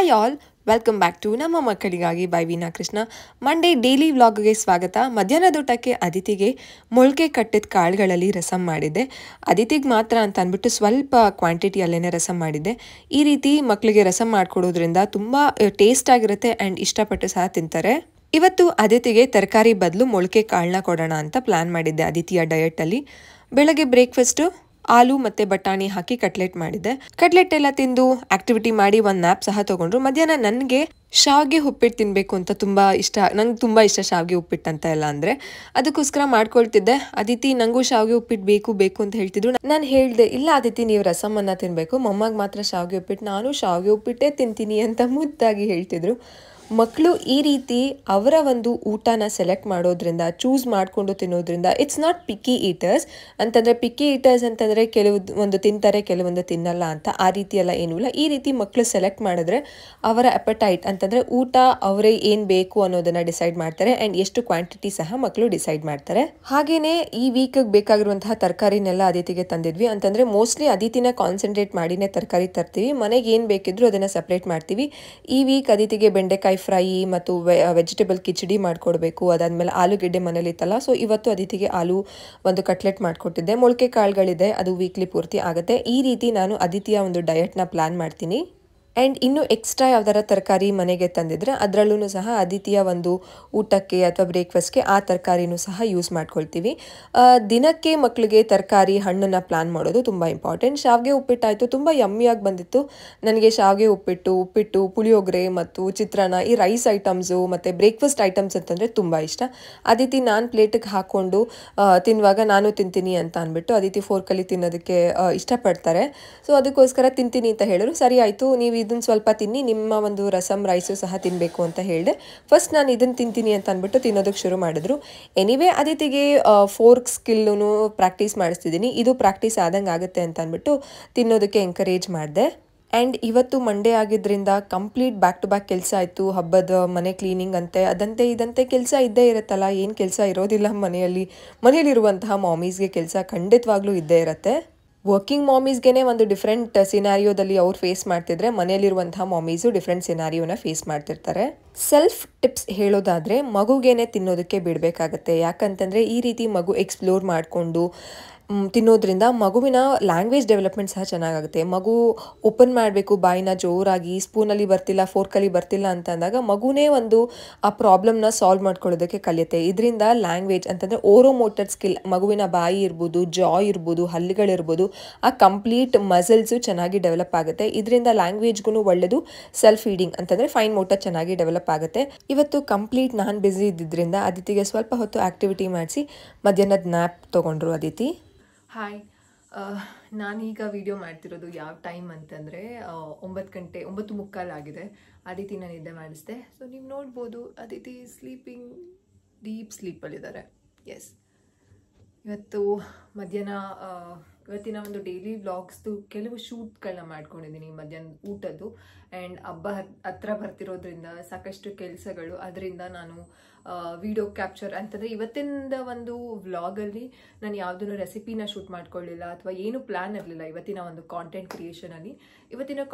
Hi all, welcome back to ನಮ್ಮ ಮಕ್ಕಳಿಗಾಗಿ by Veena Krishna. Monday daily ವ್ಲಾಗ್ಗೆ ಸ್ವಾಗತ. ಮಧ್ಯಾಹ್ನದ ಊಟಕ್ಕೆ ಅದಿತಿಗೆ ಮೊಳಕೆ ಕಟ್ಟಿದ ಕಾಳುಗಳಲ್ಲಿ ರಸಮ್ ಮಾಡಿದ್ದೆ. ಅದಿತಿಗೆ ಮಾತ್ರ ಅಂತ ಅಂದ್ಬಿಟ್ಟು ಸ್ವಲ್ಪ ಕ್ವಾಂಟಿಟಿಯಲ್ಲೇ ರಸಮ್ ಮಾಡಿದ್ದೆ. ಈ ರೀತಿ ಮಕ್ಕಳಿಗೆ ರಸಮ್ ಮಾಡಿಕೊಡೋದ್ರಿಂದ ತುಂಬ ಟೇಸ್ಟ್ ಆಗಿರುತ್ತೆ ಆ್ಯಂಡ್ ಇಷ್ಟಪಟ್ಟು ಸಹ ತಿಂತಾರೆ. ಇವತ್ತು ಅದಿತಿಗೆ ತರಕಾರಿ ಬದಲು ಮೊಳಕೆ ಕಾಳನ್ನ ಕೊಡೋಣ ಅಂತ ಪ್ಲ್ಯಾನ್ ಮಾಡಿದ್ದೆ. ಅದಿತಿಯ ಡಯಟಲ್ಲಿ ಬೆಳಗ್ಗೆ ಬ್ರೇಕ್ಫಾಸ್ಟು ಆಲೂ ಮತ್ತು ಬಟಾಣಿ ಹಾಕಿ ಕಟ್ಲೆಟ್ ಮಾಡಿದ್ದೆ. ಕಟ್ಲೆಟ್ ಎಲ್ಲ ತಿಂದು ಆಕ್ಟಿವಿಟಿ ಮಾಡಿ ಒಂದು ನ್ಯಾಪ್ ಸಹ ತೊಗೊಂಡ್ರು. ಮಧ್ಯಾಹ್ನ ನನಗೆ ಶಾವಿಗೆ ಉಪ್ಪಿಟ್ಟು ತಿನ್ನಬೇಕು ಅಂತ ತುಂಬ ಇಷ್ಟ. ನಂಗೆ ತುಂಬ ಇಷ್ಟ ಶಾವಿಗೆ ಉಪ್ಪಿಟ್ಟು ಅಂತ ಎಲ್ಲ ಅಂದರೆ, ಅದಕ್ಕೋಸ್ಕರ ಮಾಡ್ಕೊಳ್ತಿದ್ದೆ. ಅದಿತಿ ನನಗೂ ಶಾವಿಗೆ ಉಪ್ಪಿಟ್ಟು ಬೇಕು ಅಂತ ಹೇಳ್ತಿದ್ರು. ನಾನು ಹೇಳಿದೆ, ಇಲ್ಲ ಅದಿತಿ, ನೀವು ರಸಮನ್ನು ತಿನ್ನಬೇಕು, ಮೊಮ್ಮಗೆ ಮಾತ್ರ ಶಾವಿಗೆ ಉಪ್ಪಿಟ್ಟು, ನಾನು ಶಾವಿಗೆ ಉಪ್ಪಿಟ್ಟೇ ತಿಂತೀನಿ ಅಂತ ಮುದ್ದಾಗಿ ಹೇಳ್ತಿದ್ರು. ಮಕ್ಕಳು ಈ ರೀತಿ ಅವರ ಒಂದು ಊಟನ ಸೆಲೆಕ್ಟ್ ಮಾಡೋದ್ರಿಂದ, ಚೂಸ್ ಮಾಡಿಕೊಂಡು ತಿನ್ನೋದ್ರಿಂದ ಇಟ್ಸ್ ನಾಟ್ ಪಿಕ್ಕಿ ಈಟರ್ಸ್ ಅಂತಂದರೆ, ಪಿಕ್ಕಿ ಈಟರ್ಸ್ ಅಂತಂದರೆ ಕೆಲವೊಂದು ತಿಂತಾರೆ ಕೆಲವೊಂದು ತಿನ್ನಲ್ಲ ಅಂತ, ಆ ರೀತಿ ಎಲ್ಲ ಏನೂ ಇಲ್ಲ. ಈ ರೀತಿ ಮಕ್ಕಳು ಸೆಲೆಕ್ಟ್ ಮಾಡಿದ್ರೆ ಅವರ ಅಪಟೈಟ್ ಅಂತಂದರೆ ಊಟ ಅವರೇ ಏನು ಬೇಕು ಅನ್ನೋದನ್ನು ಡಿಸೈಡ್ ಮಾಡ್ತಾರೆ ಆ್ಯಂಡ್ ಎಷ್ಟು ಕ್ವಾಂಟಿಟಿ ಸಹ ಮಕ್ಕಳು ಡಿಸೈಡ್ ಮಾಡ್ತಾರೆ. ಹಾಗೆಯೇ ಈ ವೀಕಿಗೆ ಬೇಕಾಗಿರುವಂತಹ ತರಕಾರಿನೆಲ್ಲ ಅದಿತಿಗೆ ತಂದಿದ್ವಿ. ಅಂತಂದರೆ ಮೋಸ್ಟ್ಲಿ ಅದಿತಿನ ಕಾನ್ಸಂಟ್ರೇಟ್ ಮಾಡಿನೇ ತರಕಾರಿ ತರ್ತೀವಿ. ಮನೆಗೆ ಏನು ಬೇಕಿದ್ರೂ ಅದನ್ನು ಸಪ್ರೇಟ್ ಮಾಡ್ತೀವಿ. ಈ ವೀಕ್ ಅದಿತಿಗೆ ಬೆಂಡೆಕಾಯಿ ಫ್ರೈ ಮತ್ತು ವೆಜಿಟೇಬಲ್ ಕಿಚಡಿ ಮಾಡಿಕೊಡ್ಬೇಕು. ಅದಾದಮೇಲೆ ಆಲೂಗೆಡ್ಡೆ ಮನೇಲಿತ್ತಲ್ಲ, ಸೊ ಇವತ್ತು ಅದಿತಿಗೆ ಆಲೂ ಒಂದು ಕಟ್ಲೆಟ್ ಮಾಡಿಕೊಟ್ಟಿದ್ದೆ. ಮೊಳಕೆ ಕಾಳುಗಳಿದೆ, ಅದು ವೀಕ್ಲಿ ಪೂರ್ತಿ ಆಗುತ್ತೆ. ಈ ರೀತಿ ನಾನು ಅದಿತಿಯ ಒಂದು ಡಯಟ್ನ ಪ್ಲ್ಯಾನ್ ಮಾಡ್ತೀನಿ. ಆ್ಯಂಡ್ ಇನ್ನೂ ಎಕ್ಸ್ಟ್ರಾ ಯಾವ್ದಾರ ತರಕಾರಿ ಮನೆಗೆ ತಂದಿದ್ರೆ ಅದರಲ್ಲೂ ಸಹ ಅದಿತಿಯ ಒಂದು ಊಟಕ್ಕೆ ಅಥವಾ ಬ್ರೇಕ್ಫಾಸ್ಟ್ಗೆ ಆ ತರಕಾರಿನೂ ಸಹ ಯೂಸ್ ಮಾಡ್ಕೊಳ್ತೀವಿ. ದಿನಕ್ಕೆ ಮಕ್ಕಳಿಗೆ ತರಕಾರಿ ಹಣ್ಣನ್ನು ಪ್ಲ್ಯಾನ್ ಮಾಡೋದು ತುಂಬ ಇಂಪಾರ್ಟೆಂಟ್. ಶಾವಿಗೆ ಉಪ್ಪಿಟ್ಟಾಯಿತು, ತುಂಬ ಯಮ್ಮಿಯಾಗಿ ಬಂದಿತ್ತು. ನನಗೆ ಶಾವಿಗೆ ಉಪ್ಪಿಟ್ಟು, ಪುಳಿಯೋಗರೆ ಮತ್ತು ಚಿತ್ರಾನ್ನ, ಈ ರೈಸ್ ಐಟಮ್ಸು ಮತ್ತು ಬ್ರೇಕ್ಫಾಸ್ಟ್ ಐಟಮ್ಸ್ ಅಂತಂದರೆ ತುಂಬ ಇಷ್ಟ. ಅದಿತಿ ನಾನು ಪ್ಲೇಟಿಗೆ ಹಾಕ್ಕೊಂಡು ತಿನ್ನುವಾಗ ನಾನು ತಿಂತೀನಿ ಅಂತ ಅಂದ್ಬಿಟ್ಟು ಅದಿತಿ ಫೋರ್ಕಲ್ಲಿ ತಿನ್ನೋದಕ್ಕೆ ಇಷ್ಟಪಡ್ತಾರೆ. ಸೊ ಅದಕ್ಕೋಸ್ಕರ ತಿಂತೀನಿ ಅಂತ ಹೇಳಿದ್ರು. ಸರಿ ಆಯಿತು, ನೀವು ಇದನ್ನು ಸ್ವಲ್ಪ ತಿನ್ನಿ, ನಿಮ್ಮ ಒಂದು ರಸಮ್ ರೈಸು ಸಹ ತಿನ್ನಬೇಕು ಅಂತ ಹೇಳಿದೆ. ಫಸ್ಟ್ ನಾನು ಇದನ್ನು ತಿಂತೀನಿ ಅಂತ ಅಂದ್ಬಿಟ್ಟು ತಿನ್ನೋದಕ್ಕೆ ಶುರು ಮಾಡಿದ್ರು. ಎನಿವೇ ಅದಿತಿಗೆ ಫೋರ್ಕ್ ಸ್ಕಿಲ್ಲೂ ಪ್ರಾಕ್ಟೀಸ್ ಮಾಡಿಸ್ತಿದ್ದೀನಿ. ಇದು ಪ್ರಾಕ್ಟೀಸ್ ಆದಂಗೆ ಆಗುತ್ತೆ ಅಂತ ಅಂದ್ಬಿಟ್ಟು ತಿನ್ನೋದಕ್ಕೆ ಎಂಕರೇಜ್ ಮಾಡಿದೆ. ಆ್ಯಂಡ್ ಇವತ್ತು ಮಂಡೇ ಆಗಿದ್ದರಿಂದ ಕಂಪ್ಲೀಟ್ ಬ್ಯಾಕ್ ಟು ಬ್ಯಾಕ್ ಕೆಲಸ ಆಯಿತು. ಹಬ್ಬದ ಮನೆ ಕ್ಲೀನಿಂಗ್ ಅಂತೆ ಅದಂತೆ ಇದಂತೆ ಕೆಲಸ ಇದ್ದೇ ಇರುತ್ತಲ್ಲ, ಏನು ಕೆಲಸ ಇರೋದಿಲ್ಲ ಮನೆಯಲ್ಲಿರುವಂತಹ ಮಾಮೀಸ್ಗೆ ಕೆಲಸ ಖಂಡಿತವಾಗ್ಲೂ ಇದ್ದೇ ಇರುತ್ತೆ. ವರ್ಕಿಂಗ್ ಮಾಮೀಸ್ಗೆ ಒಂದು ಡಿಫ್ರೆಂಟ್ ಸಿನಾರಿಯೋದಲ್ಲಿ ಅವ್ರು ಫೇಸ್ ಮಾಡ್ತಿದ್ರೆ, ಮನೆಯಲ್ಲಿರುವಂತಹ ಮಾಮೀಸು ಡಿಫ್ರೆಂಟ್ ಸಿನಾರಿಯೋನ ಫೇಸ್ ಮಾಡ್ತಿರ್ತಾರೆ. ಸೆಲ್ಫ್ ಟಿಪ್ಸ್ ಹೇಳೋದಾದರೆ ಮಗುಗೇನೆ ತಿನ್ನೋದಕ್ಕೆ ಬಿಡಬೇಕಾಗತ್ತೆ. ಯಾಕಂತಂದರೆ ಈ ರೀತಿ ಮಗು ಎಕ್ಸ್ಪ್ಲೋರ್ ಮಾಡಿಕೊಂಡು ತಿನ್ನೋದ್ರಿಂದ ಮಗುವಿನ ಲ್ಯಾಂಗ್ವೇಜ್ ಡೆವಲಪ್ಮೆಂಟ್ ಸಹ ಚೆನ್ನಾಗಾಗುತ್ತೆ. ಮಗು ಓಪನ್ ಮಾಡಬೇಕು ಬಾಯಿನ ಜೋರಾಗಿ, ಸ್ಪೂನಲ್ಲಿ ಬರ್ತಿಲ್ಲ, ಫೋರ್ಕಲ್ಲಿ ಬರ್ತಿಲ್ಲ ಅಂತ ಅಂದಾಗ ಮಗುನೇ ಒಂದು ಆ ಪ್ರಾಬ್ಲಮ್ನ ಸಾಲ್ವ್ ಮಾಡ್ಕೊಳ್ಳೋದಕ್ಕೆ ಕಲಿಯುತ್ತೆ. ಇದರಿಂದ ಲ್ಯಾಂಗ್ವೇಜ್ ಅಂತಂದರೆ ಓರೋಮೋಟರ್ ಸ್ಕಿಲ್, ಮಗುವಿನ ಬಾಯಿ ಇರ್ಬೋದು, ಜಾ ಇರ್ಬೋದು, ಹಲ್ಲುಗಳಿರ್ಬೋದು, ಆ ಕಂಪ್ಲೀಟ್ ಮಸಲ್ಸು ಚೆನ್ನಾಗಿ ಡೆವಲಪ್ ಆಗುತ್ತೆ. ಇದರಿಂದ ಲ್ಯಾಂಗ್ವೇಜ್ಗೂ ಒಳ್ಳೆಯದು. ಸೆಲ್ಫ್ ಫೀಡಿಂಗ್ ಅಂತಂದರೆ ಫೈನ್ ಮೋಟರ್ ಚೆನ್ನಾಗಿ ಡೆವಲಪ್ ಆಗುತ್ತೆ. ಇವತ್ತು ಕಂಪ್ಲೀಟ್ ನಾನು ಬ್ಯುಸಿ ಇದ್ದಿದ್ದರಿಂದ ಅದಿತಿಗೆ ಸ್ವಲ್ಪ ಹೊತ್ತು ಆ್ಯಕ್ಟಿವಿಟಿ ಮಾಡಿಸಿ ಮಧ್ಯಾಹ್ನದ ನ್ಯಾಪ್ ತೊಗೊಂಡ್ರು ಅದಿತಿ. ಹಾಯ್, ನಾನೀಗ ವಿಡಿಯೋ ಮಾಡ್ತಿರೋದು ಯಾವ ಟೈಮ್ ಅಂತಂದರೆ 9:30 ಆಗಿದೆ. ಅದಿತಿನ ನಿದ್ದೆ ಮಾಡಿಸ್ದೆ. ಸೊ ನೀವು ನೋಡ್ಬೋದು ಅದಿತಿ ಸ್ಲೀಪಿಂಗ್, ಡೀಪ್ ಸ್ಲೀಪಲ್ಲಿದ್ದಾರೆ. ಎಸ್, ಇವತ್ತಿನ ಒಂದು ಡೈಲಿ ವ್ಲಾಗ್ಸ್ದು ಕೆಲವು ಶೂಟ್ಗಳನ್ನ ಮಾಡ್ಕೊಂಡಿದ್ದೀನಿ ಮಧ್ಯಾಹ್ನ ಊಟದ್ದು. ಆ್ಯಂಡ್ ಹಬ್ಬ ಹತ್ರ ಬರ್ತಿರೋದ್ರಿಂದ ಸಾಕಷ್ಟು ಕೆಲಸಗಳು, ಅದರಿಂದ ನಾನು ವಿಡಿಯೋ ಕ್ಯಾಪ್ಚರ್ ಅಂತಂದರೆ ಇವತ್ತಿನ ಒಂದು ವ್ಲಾಗಲ್ಲಿ ನಾನು ಯಾವುದನ್ನು ರೆಸಿಪಿನ ಶೂಟ್ ಮಾಡ್ಕೊಳ್ಳಿಲ್ಲ ಅಥವಾ ಏನು ಪ್ಲ್ಯಾನ್ ಇರಲಿಲ್ಲ. ಇವತ್ತಿನ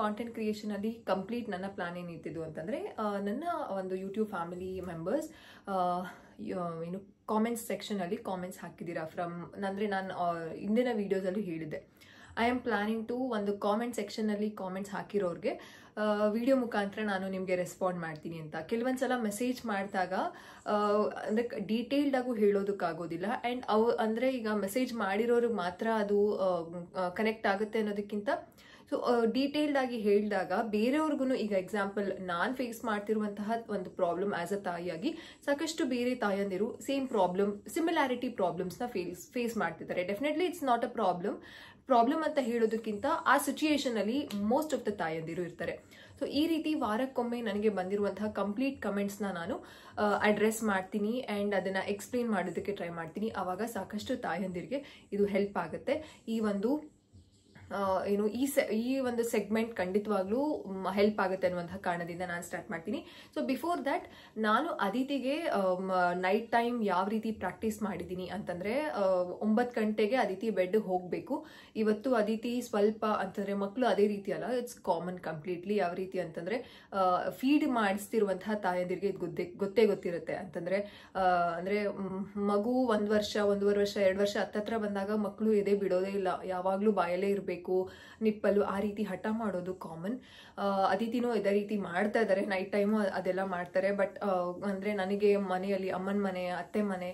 ಕಾಂಟೆಂಟ್ ಕ್ರಿಯೇಷನಲ್ಲಿ ಕಂಪ್ಲೀಟ್ ನನ್ನ ಪ್ಲ್ಯಾನ್ ಏನಿರ್ತಿದ್ದು ಅಂತಂದರೆ, ನನ್ನ ಒಂದು ಯೂಟ್ಯೂಬ್ ಫ್ಯಾಮಿಲಿ ಮೆಂಬರ್ಸ್ ಏನು ಕಾಮೆಂಟ್ಸ್ ಸೆಕ್ಷನಲ್ಲಿ ಕಾಮೆಂಟ್ಸ್ ಹಾಕಿದ್ದೀರಾ ಅಂದರೆ ನಾನು ಇಂದಿನ ವೀಡಿಯೋಸಲ್ಲಿ ಹೇಳಿದ್ದೆ, ಐ ಆಮ್ ಪ್ಲಾನಿಂಗ್ ಟು ಒಂದು ಕಾಮೆಂಟ್ ಸೆಕ್ಷನಲ್ಲಿ ಕಾಮೆಂಟ್ಸ್ ಹಾಕಿರೋರಿಗೆ ವಿಡಿಯೋ ಮುಖಾಂತರ ನಾನು ನಿಮಗೆ ರೆಸ್ಪಾಂಡ್ ಮಾಡ್ತೀನಿ ಅಂತ. ಕೆಲವೊಂದ್ಸಲ ಮೆಸೇಜ್ ಮಾಡಿದಾಗ ಅಂದರೆ ಡೀಟೇಲ್ಡಾಗೂ ಹೇಳೋದಕ್ಕಾಗೋದಿಲ್ಲ. ಆ್ಯಂಡ್ ಅಂದರೆ ಈಗ ಮೆಸೇಜ್ ಮಾಡಿರೋರಿಗೆ ಮಾತ್ರ ಅದು ಕನೆಕ್ಟ್ ಆಗುತ್ತೆ ಅನ್ನೋದಕ್ಕಿಂತ, ಸೊ ಡೀಟೇಲ್ಡಾಗಿ ಹೇಳಿದಾಗ ಬೇರೆಯವ್ರಿಗೂ, ಈಗ ಎಕ್ಸಾಂಪಲ್ ನಾನು ಫೇಸ್ ಮಾಡ್ತಿರುವಂತಹ ಒಂದು ಪ್ರಾಬ್ಲಮ್ ಆ್ಯಸ್ ಅ ತಾಯಿಯಾಗಿ ಸಾಕಷ್ಟು ಬೇರೆ ತಾಯಂದಿರು ಸೇಮ್ ಸಿಮಿಲಾರಿಟಿ ಪ್ರಾಬ್ಲಮ್ಸ್ನ ಫೇಸ್ ಮಾಡ್ತಿದ್ದಾರೆ. Definitely it's not a problem ಅಂತ ಹೇಳೋದಕ್ಕಿಂತ ಆ ಸಿಚುಯೇಷನಲ್ಲಿ ಮೋಸ್ಟ್ ಆಫ್ ದ ತಾಯಂದಿರು ಇರ್ತಾರೆ. ಸೊ ಈ ರೀತಿ ವಾರಕ್ಕೊಮ್ಮೆ ನನಗೆ ಬಂದಿರುವಂತಹ ಕಂಪ್ಲೀಟ್ ಕಮೆಂಟ್ಸ್ನ ನಾನು ಅಡ್ರೆಸ್ ಮಾಡ್ತೀನಿ ಆ್ಯಂಡ್ ಅದನ್ನು ಎಕ್ಸ್ಪ್ಲೇನ್ ಮಾಡೋದಕ್ಕೆ ಟ್ರೈ ಮಾಡ್ತೀನಿ. ಆವಾಗ ಸಾಕಷ್ಟು ತಾಯಂದಿರಿಗೆ ಇದು ಹೆಲ್ಪ್ ಆಗುತ್ತೆ. ಈ ಒಂದು ಏನು ಈ ಒಂದು ಸೆಗ್ಮೆಂಟ್ ಖಂಡಿತವಾಗ್ಲೂ ಹೆಲ್ಪ್ ಆಗುತ್ತೆ ಅನ್ನುವಂತಹ ಕಾರಣದಿಂದ ನಾನು ಸ್ಟಾರ್ಟ್ ಮಾಡ್ತೀನಿ. ಸೊ ಬಿಫೋರ್ ದಟ್ ನಾನು ಅದಿತಿಗೆ ನೈಟ್ ಟೈಮ್ ಯಾವ ರೀತಿ ಪ್ರಾಕ್ಟೀಸ್ ಮಾಡಿದ್ದೀನಿ ಅಂತಂದ್ರೆ 9 ಗಂಟೆಗೆ ಅದಿತಿ ಬೆಡ್ ಹೋಗಬೇಕು. ಇವತ್ತು ಅದಿತಿ ಸ್ವಲ್ಪ ಅಂತಂದ್ರೆ ಮಕ್ಕಳು ಅದೇ ರೀತಿ ಅಲ್ಲ, ಇಟ್ಸ್ ಕಾಮನ್ ಕಂಪ್ಲೀಟ್ಲಿ. ಯಾವ ರೀತಿ ಅಂತಂದ್ರೆ ಫೀಡ್ ಮಾಡಿಸ್ತಿರುವಂತಹ ತಾಯಂದಿರಿಗೆ ಇದು ಗೊತ್ತೇ ಗೊತ್ತಿರುತ್ತೆ. ಅಂತಂದ್ರೆ ಅಂದ್ರೆ ಮಗು 1 ವರ್ಷ 1.5 ವರ್ಷ 2 ವರ್ಷ ಹತ್ತತ್ರ ಬಂದಾಗ ಮಕ್ಕಳು ಎದೆ ಬಿಡೋದೇ ಇಲ್ಲ, ಯಾವಾಗ್ಲೂ ಬಾಯಲ್ಲೇ ಇರಬೇಕು, ನಿಪ್ಪಲು ಆ ರೀತಿ ಹಠ ಮಾಡೋದು ಕಾಮನ್. ಅದಿತಿನೂ ಇದೇ ರೀತಿ ಮಾಡ್ತಾ ಇದ್ದಾರೆ, ನೈಟ್ ಟೈಮು ಅದೆಲ್ಲ ಮಾಡ್ತಾರೆ. ಬಟ್ ಅಂದ್ರೆ ನನಗೆ ಮನೆಯಲ್ಲಿ ಅಮ್ಮನ ಮನೆ, ಅತ್ತೆ ಮನೆ,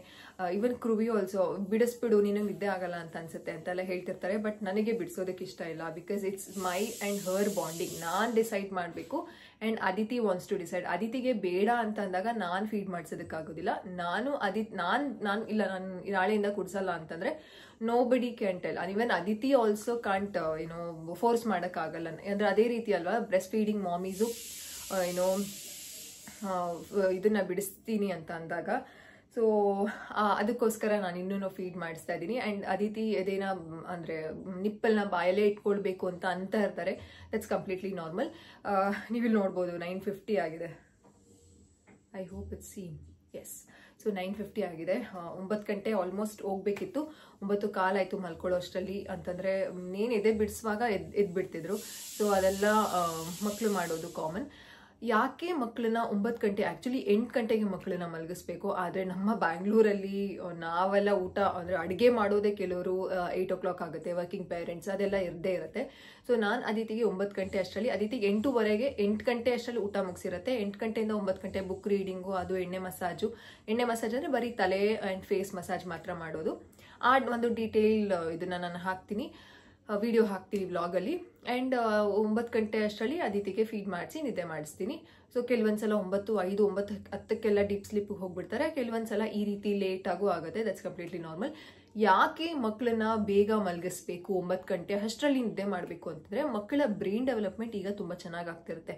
ಇವನ್ ಕೃವಿ ಆಲ್ಸೋ ಬಿಡಿಸ್ಬಿಡು ನೀನು ನಿದ್ದೆ ಆಗಲ್ಲ ಅಂತ ಅನ್ಸುತ್ತೆ ಅಂತೆಲ್ಲ ಹೇಳ್ತಿರ್ತಾರೆ. ಬಟ್ ನನಗೆ ಬಿಡಿಸೋದಕ್ಕೆ ಇಷ್ಟ ಇಲ್ಲ, because it's my and her bonding. ನಾನ್ ಡಿಸೈಡ್ ಮಾಡಬೇಕು and Aditi wants to decide. ಅದಿತಿಗೆ ಬೇಡ ಅಂತ ಅಂದಾಗ ನಾನ್ ಫೀಡ್ ಮಾಡಿಸೋದಕ್ಕಾಗೋದಿಲ್ಲ. ನಾನು ಇಲ್ಲ ನಾನು ನಾಳೆಯಿಂದ ಕುಡ್ಸಲ್ಲ ಅಂತಂದ್ರೆ nobody can tell. Even Aditi also can't ಏನೋ ಫೋರ್ಸ್ ಮಾಡೋಕ್ಕಾಗಲ್ಲ. ಅಂದ್ರೆ ಅದೇ ರೀತಿ ಅಲ್ವಾ ಬ್ರೆಸ್ಟ್ ಫೀಡಿಂಗ್ ಮಾಮೀಸು ಏನೋ ಇದನ್ನ ಬಿಡಿಸ್ತೀನಿ ಅಂತ ಅಂದಾಗ. ಸೊ ಅದಕ್ಕೋಸ್ಕರ ನಾನು ಇನ್ನೂ ಫೀಡ್ ಮಾಡಿಸ್ತಾ ಇದ್ದೀನಿ. ಅಂಡ್ ಅದಿತಿ ಅದೇನ ಅಂದ್ರೆ ನಿಪ್ಪಲ್ನ ಬಾಯಲ್ಲೇ ಇಟ್ಕೊಳ್ಬೇಕು ಅಂತ ಇರ್ತಾರೆ. That's completely normal. ನೀವಿಲ್ಲಿ ನೋಡ್ಬೋದು 9:50 ಆಗಿದೆ. I hope it's seen. Yes, so 9:50 ಆಗಿದೆ. 9 ಗಂಟೆ ಆಲ್ಮೋಸ್ಟ್ ಹೋಗ್ಬೇಕಿತ್ತು. 9:15 ಆಯ್ತು ಮಲ್ಕೊಳ್ಳೋ ಅಷ್ಟರಲ್ಲಿ. ಅಂತಂದ್ರೆ ನೇನ್ ಎದೆ ಬಿಡಿಸುವಾಗ ಎದ್ ಬಿಡ್ತಿದ್ರು. ಸೊ ಅದೆಲ್ಲ ಮಕ್ಕಳು ಮಾಡೋದು ಕಾಮನ್. ಯಾಕೆ ಮಕ್ಕಳನ್ನ 9 ಗಂಟೆ, ಆಕ್ಚುಲಿ 8 ಗಂಟೆಗೆ ಮಕ್ಕಳನ್ನ ಮಲಗಿಸ್ಬೇಕು. ಆದ್ರೆ ನಮ್ಮ ಬ್ಯಾಂಗ್ಳೂರಲ್ಲಿ ನಾವೆಲ್ಲ ಊಟ ಅಂದ್ರೆ ಅಡುಗೆ ಮಾಡೋದೇ ಕೆಲವರು 8 o'clock ಆಗುತ್ತೆ. ವರ್ಕಿಂಗ್ ಪೇರೆಂಟ್ಸ್ ಅದೆಲ್ಲ ಇರದೇ ಇರುತ್ತೆ. ಸೊ ನಾನು ಅದಿತಿಗೆ 9 ಗಂಟೆ ಅಷ್ಟರಲ್ಲಿ, ಅದಿತಿಗೆ 8:15 8 ಗಂಟೆ ಅಷ್ಟರಲ್ಲಿ ಊಟ ಮುಗಿಸಿರುತ್ತೆ. 8 ಗಂಟೆಯಿಂದ 9 ಗಂಟೆ ಬುಕ್ ರೀಡಿಂಗು, ಅದು ಎಣ್ಣೆ ಮಸಾಜ್ ಅಂದ್ರೆ ಬರೀ ತಲೆ ಅಂಡ್ ಫೇಸ್ ಮಸಾಜ್ ಮಾತ್ರ ಮಾಡೋದು. ಆ ಒಂದು ಡೀಟೇಲ್ ಇದನ್ನ ನಾನು ಹಾಕ್ತೀನಿ, ವಿಡಿಯೋ ಹಾಕ್ತೀನಿ ವ್ಲಾಗಲ್ಲಿ. ಅಂಡ್ 9 ಗಂಟೆ ಅಷ್ಟರಲ್ಲಿ ಅದಿತಿಗೆ ಫೀಡ್ ಮಾಡಿಸಿ ನಿದ್ದೆ ಮಾಡಿಸ್ತೀನಿ. ಸೊ ಕೆಲವೊಂದ್ಸಲ 9:05 9:10 ಡೀಪ್ ಸ್ಲೀಪ್ ಹೋಗ್ಬಿಡ್ತಾರೆ. ಕೆಲವೊಂದ್ಸಲ ಈ ರೀತಿ ಲೇಟ್ ಆಗೂ ಆಗುತ್ತೆ. That's completely normal. ಯಾಕೆ ಮಕ್ಕಳನ್ನ ಬೇಗ ಮಲಗಿಸ್ಬೇಕು, 9 ಗಂಟೆ ಅಷ್ಟರಲ್ಲಿ ನಿದ್ದೆ ಮಾಡಬೇಕು ಅಂತಂದ್ರೆ ಮಕ್ಕಳ ಬ್ರೈನ್ ಡೆವಲಪ್ಮೆಂಟ್ ಈಗ ತುಂಬಾ ಚೆನ್ನಾಗಿ ಆಗ್ತಿರುತ್ತೆ.